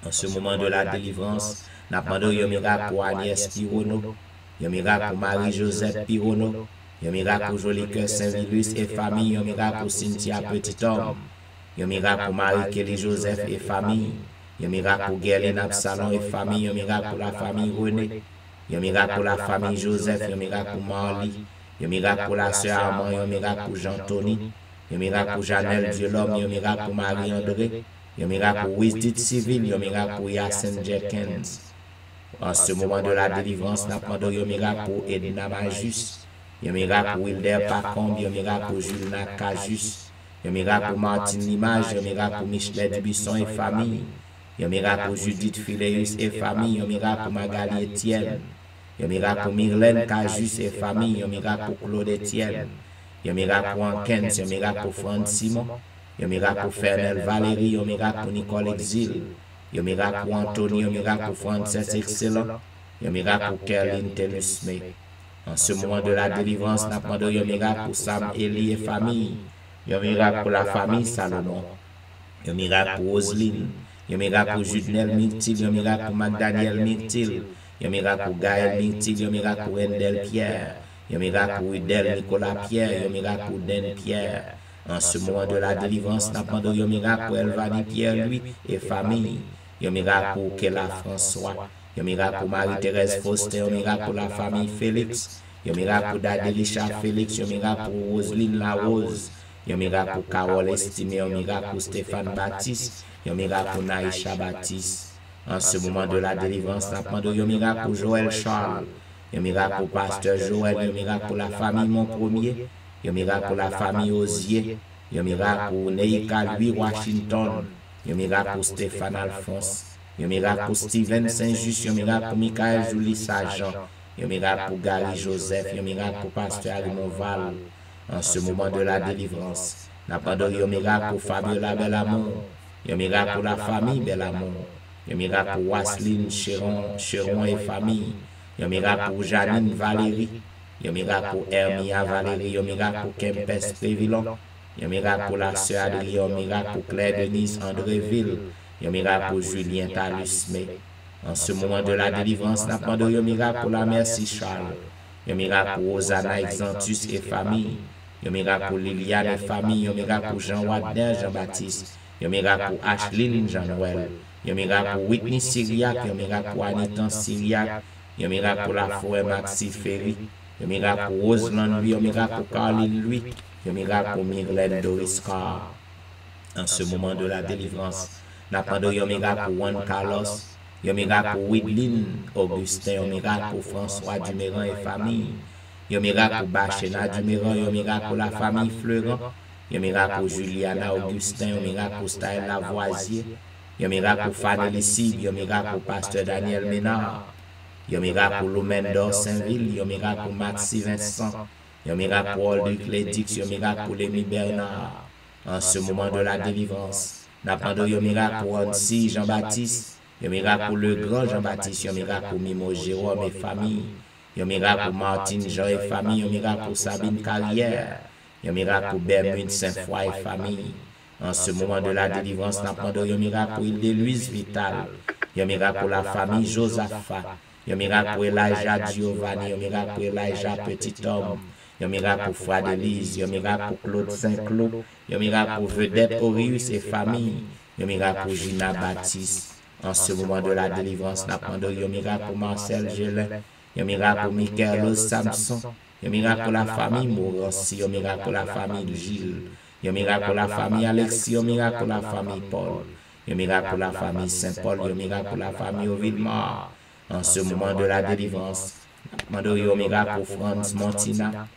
En ce moment de la délivrance, nous avons un miracle pour Agnès Pirono, un miracle pour Marie-Joseph Pirono, un miracle pour Jolicoeur Saint-Vilus et famille, un miracle pour Cynthia Petit-Homme, un miracle pour Marie-Kelly Joseph et famille, un miracle pour Guerlaine Absalon et famille, un miracle pour la famille René. Un miracle pour la famille Joseph, un miracle pour Marly, un miracle pour la sœur Armand, un miracle pour Jean-Tony, un miracle pour Janelle Diolom, un miracle pour Marie-André, un miracle pour Wisdit Civil, un miracle pour Yacine Jenkins. En ce moment de la délivrance, nous avons un miracle pour Edna Majus, un miracle pour Wilder Pacombe, un miracle pour Julina Cajus, Yon miracle pour Martine Limage, yon miracle pour Michelet Dubuisson et famille. Yon miracle pour Judith Phileus et famille, yon miracle pour Magali Etienne. Yon miracle pour Myrlène Cajus et famille, yon miracle pour Claude Etienne. Yon miracle pour Ankens, yon miracle pour Franck Simon. Yon miracle pour Fernel Valérie, yon miracle pour Nicole Exil. Yon miracle pour Anthony, yon miracle pour Frances Excellent. Yon miracle pour Kerline Telusme. En ce moment de la délivrance, nous demandons yon miracle pour Sam Eli et famille. Yon miracle pour la famille Salomon. Yon miracle pour Roseline. Yon miracle pour Judnel Myrtil. Yon miracle pour Magdaniel Myrtil. Yon miracle pour Gaël Myrtil. Yon miracle pour Endel Pierre. Yon miracle pour Udel Nicolas Pierre. Yon miracle pour Den Pierre. En ce moment de la délivrance, nous demandons yon miracle pour Elvani Pierre, lui et famille. Yon miracle pour Kela François. Yon miracle pour Marie-Thérèse Foster. Yon miracle pour la famille Félix. Yon miracle pour Dadelisha Félix. Yon miracle pour Roseline Larose. Yon miracle pour Carole Estimé. Yon miracle pour Stéphane Baptiste. Yon miracle pour Naïcha Baptiste. En ce moment de la délivrance, nous demandons yon miracle pour Joël Charles. Yon miracle pour Pasteur Joël. Yon miracle pour la famille Mon Premier. Yon miracle pour la famille Osier. Yon miracle pour Neika Louis Washington. Yon miracle pour Stéphane Alphonse. Yon miracle pour Steven Saint-Just. Yon miracle pour Michael Julie Sargent. Yon miracle pour Gary Joseph. Yon miracle pour Pasteur Arimon Val. En ce moment de la délivrance, nous demandons yon miracle pour Fabiola Belamont. Yon miracle pour la famille Belamont. Yon miracle pour Wasline Cheron et famille. Yon miracle pour Janine Valérie. Yon miracle pour Hermia Valérie. Yon miracle pour Kempes Prévillon. Yon miracle pour la sœur Adrien. Yon miracle pour Claire Denise Andréville. Yon miracle pour Julien Talusme. En ce moment de la délivrance, nous demandons yon miracle pour la Merci Charles. Yon miracle pour Rosanna Exantus et famille. Yon miracle pour Liliane et famille. Yon miracle pour Jean Wadner Jean-Baptiste. Yon miracle pour Ashlyn Jean-Noël. Yon miracle pour Whitney Syriac. Yon miracle pour Anitan Syriac. Yon miracle pour la forêt Maxi Ferry. Yon miracle pour Roseland lui. Yon miracle pour Caroline lui. Yon miracle pour Myrlène Doris Carr. En ce moment de la délivrance, nous demandons yon miracle pour Juan Carlos. Yon miracle pour Widlin Augustin. Yon miracle pour François Duméran et famille. Yon miracle pour Bachena Duméran. Yon miracle pour la famille Fleurant. Yon miracle pour Juliana Augustin. Yon miracle pour Style Lavoisier. Yon miracle pour Fanny Lissib. Yon miracle pour Pasteur Daniel Ménard. Yon miracle pour Lomendor Saint-Ville. Yon miracle pour Maxi Vincent. Yon miracle pour Olduc Lédix. Yon miracle pour Lémi Bernard. En ce moment de la délivrance, nous demandons yon miracle pour Annecy Jean-Baptiste. Yon miracle pour le grand Jean-Baptiste. Yon miracle pour Mimo Jérôme et famille. Yon miracle pour Martine Jean et famille. Yon miracle pour Sabine Carrière. Yon miracle pour Bermude Saint-Foy et famille. En ce moment de la délivrance, nous demandons yon miracle pour Île-de-Louise Vital. Yon miracle pour la famille Josaphat. Yon miracle pour Elijah Giovanni. Yon miracle pour Elijah Petit Homme. Yon miracle pour Frère Élise. Yon miracle pour Claude Saint-Claude. Yon miracle pour Vedette Orius et famille. Yon miracle pour Gina Baptiste. En ce moment de la délivrance, nous demandons yon miracle pour Marcel Gélin. Yon miracle pour Michael Samson. Yon miracle pour la famille Morancy. Yon miracle pour la famille Gilles. Yon miracle pour la famille Alexis. Yon miracle pour la famille Paul. Yon miracle pour la famille Saint-Paul. Yon miracle pour la famille Ovillemar. En ce moment de la délivrance, nous demandons yon miracle pour Franz Montina.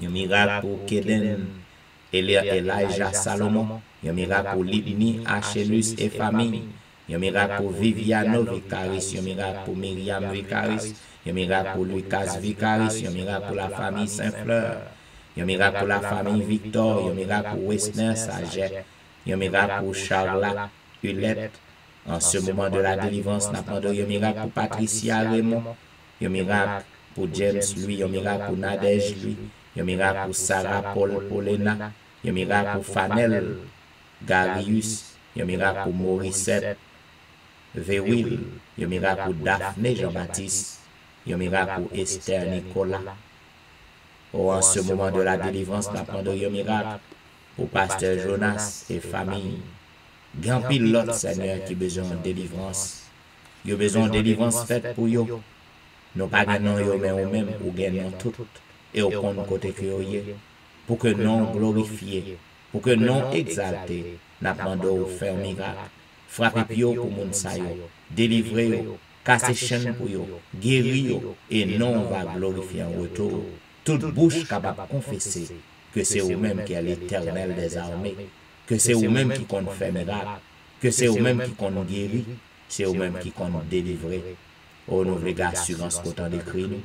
Yon miracle pour Keden Elijah Salomon. Yon miracle pour Libni Achelus et famille. Yon miracle pour Viviano Vicaris. Yon miracle pour Myriam Vicaris. Yon miracle pour Lucas Vicaris. Yon miracle pour la famille Saint-Fleur. Yon miracle pour la famille Victor. Yon miracle pour Westner Saget. Yon miracle pour Charla Hulette. En ce moment de la délivrance, nous demandons yon miracle pour Patricia Raymond. Yon miracle pour James lui. Yon miracle pour Nadège lui. Yon miracle pour Sarah Paulena. Yon miracle pour Fanel Garius. Yon miracle pour Morissette Verwil. Yon miracle pour Daphné Jean-Baptiste. Yon miracle pour Esther Nicolas. Oh, en ce moment de la délivrance, nous demandons yon miracle pour Pasteur Jonas et famille. Grand pilote, Seigneur, qui a besoin de délivrance. Il a besoin de délivrance faite pour eux. Nous pas gagnons yo mais ou même ou gagnons tout. Et au compte côté que yo pour que nous glorifier, pour que nous exalter, nous demandons faire miracle. Frapper pio pour moun sa yo, délivrer yo, casser chaîne pour yo, guérir yo, et non va glorifier en retour. Toute bouche capable de confesser, que c'est vous-même qui est l'Éternel des armées, que c'est vous-même qui compte faire miracle, que c'est vous-même qui compte guérir, c'est vous-même qui compte délivrer. Oh, nous voulons l'assurance qu'autant d'écrit nous,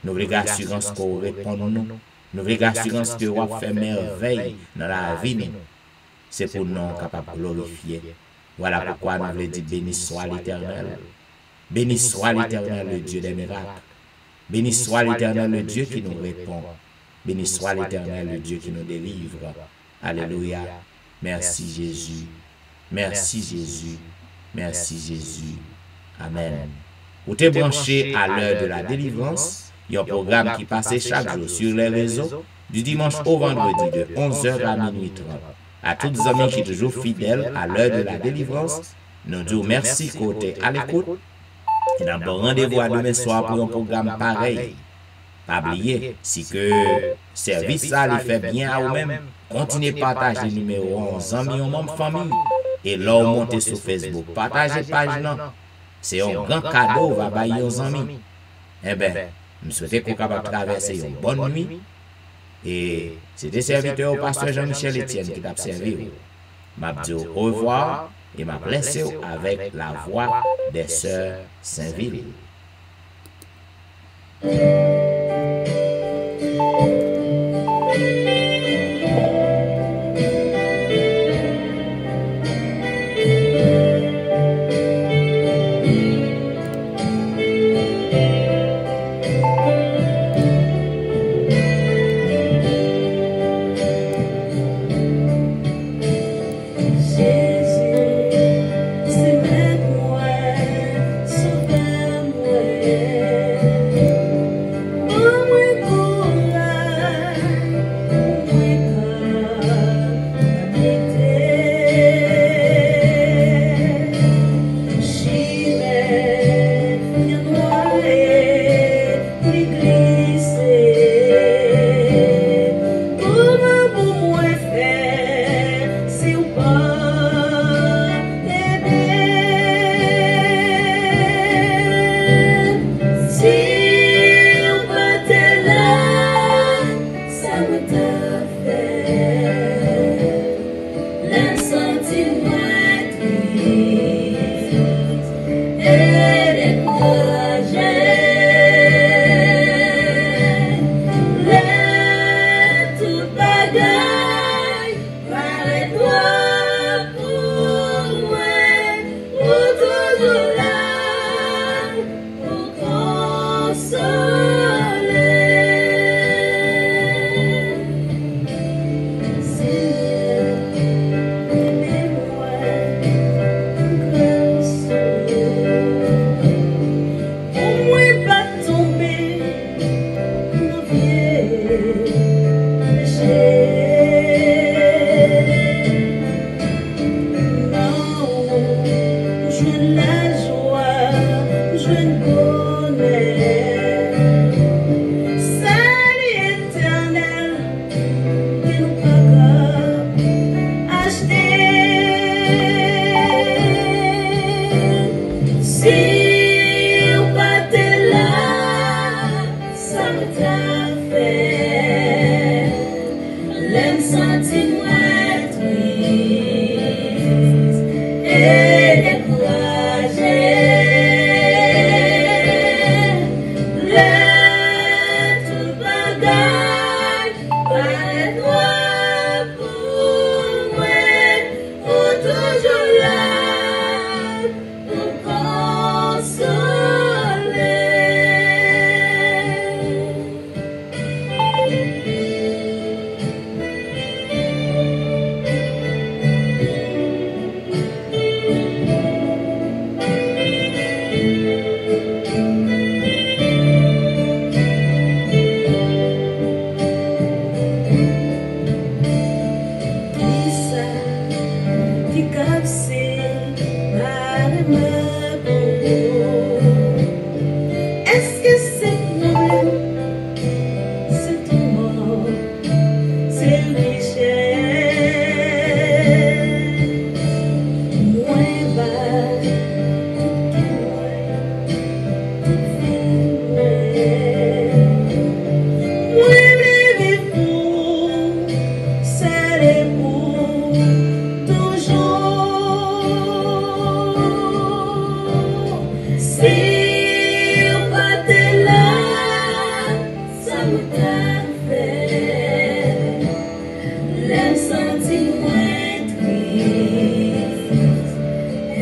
nous voulons l'assurance qu'on répond nous, nous voulons l'assurance que vous fait merveille dans la vie nous. C'est pour nous capables de glorifier. Voilà pourquoi nous voulons dire béni soit l'Éternel. Béni soit l'Éternel, le Dieu des miracles. Béni soit l'Éternel, le Dieu qui nous répond. Béni soit l'Éternel, le Dieu qui nous délivre. Alléluia. Merci Jésus. Merci Jésus. Merci Jésus. Amen. Vous êtes branché à l'heure de la délivrance. Il y a un programme qui passe chaque jour sur les réseaux, du dimanche au vendredi de 11h à minuit 30. À tous les amis qui sont toujours fidèles à l'heure de la délivrance, nous disons merci côté à l'écoute. Et d'abord rendez-vous à demain soir pour un programme pareil. Pas oublier, si que service ça les fait bien à vous-même, continuez à partager le numéro aux amis, aux membres de famille. Et là, vous montez sur Facebook, partagez page non. C'est un grand cadeau, va bailler aux amis. Eh bien, je souhaite qu'on capable traverser une bonne nuit. Et c'était serviteur au pasteur Jean-Michel Etienne qui t'a servi. M'a dit au revoir et m'a blessé avec la voix des sœurs Saint-Ville.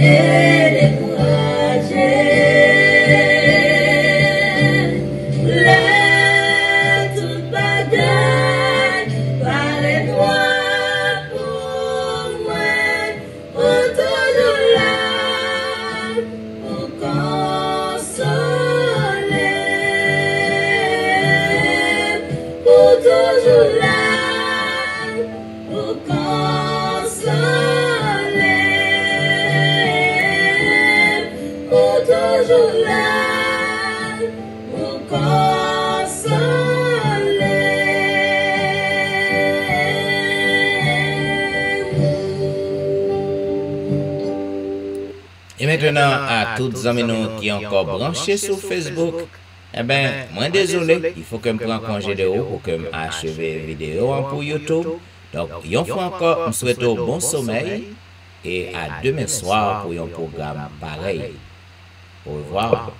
et découragé. Let tout bagaille paraît noir pour moi, pour toujours là, pour consoler, pour toujours là, pour consoler, pour toujours là, pour consoler. Et maintenant, à toutes les amis nous qui sont encore branchés sur Facebook, eh bien, moi désolé, il faut que je prenne congé de haut pour que je achève la vidéo pour YouTube. Donc, une fois encore, je souhaite un bon sommeil et à demain soir pour un programme pareil. Au revoir.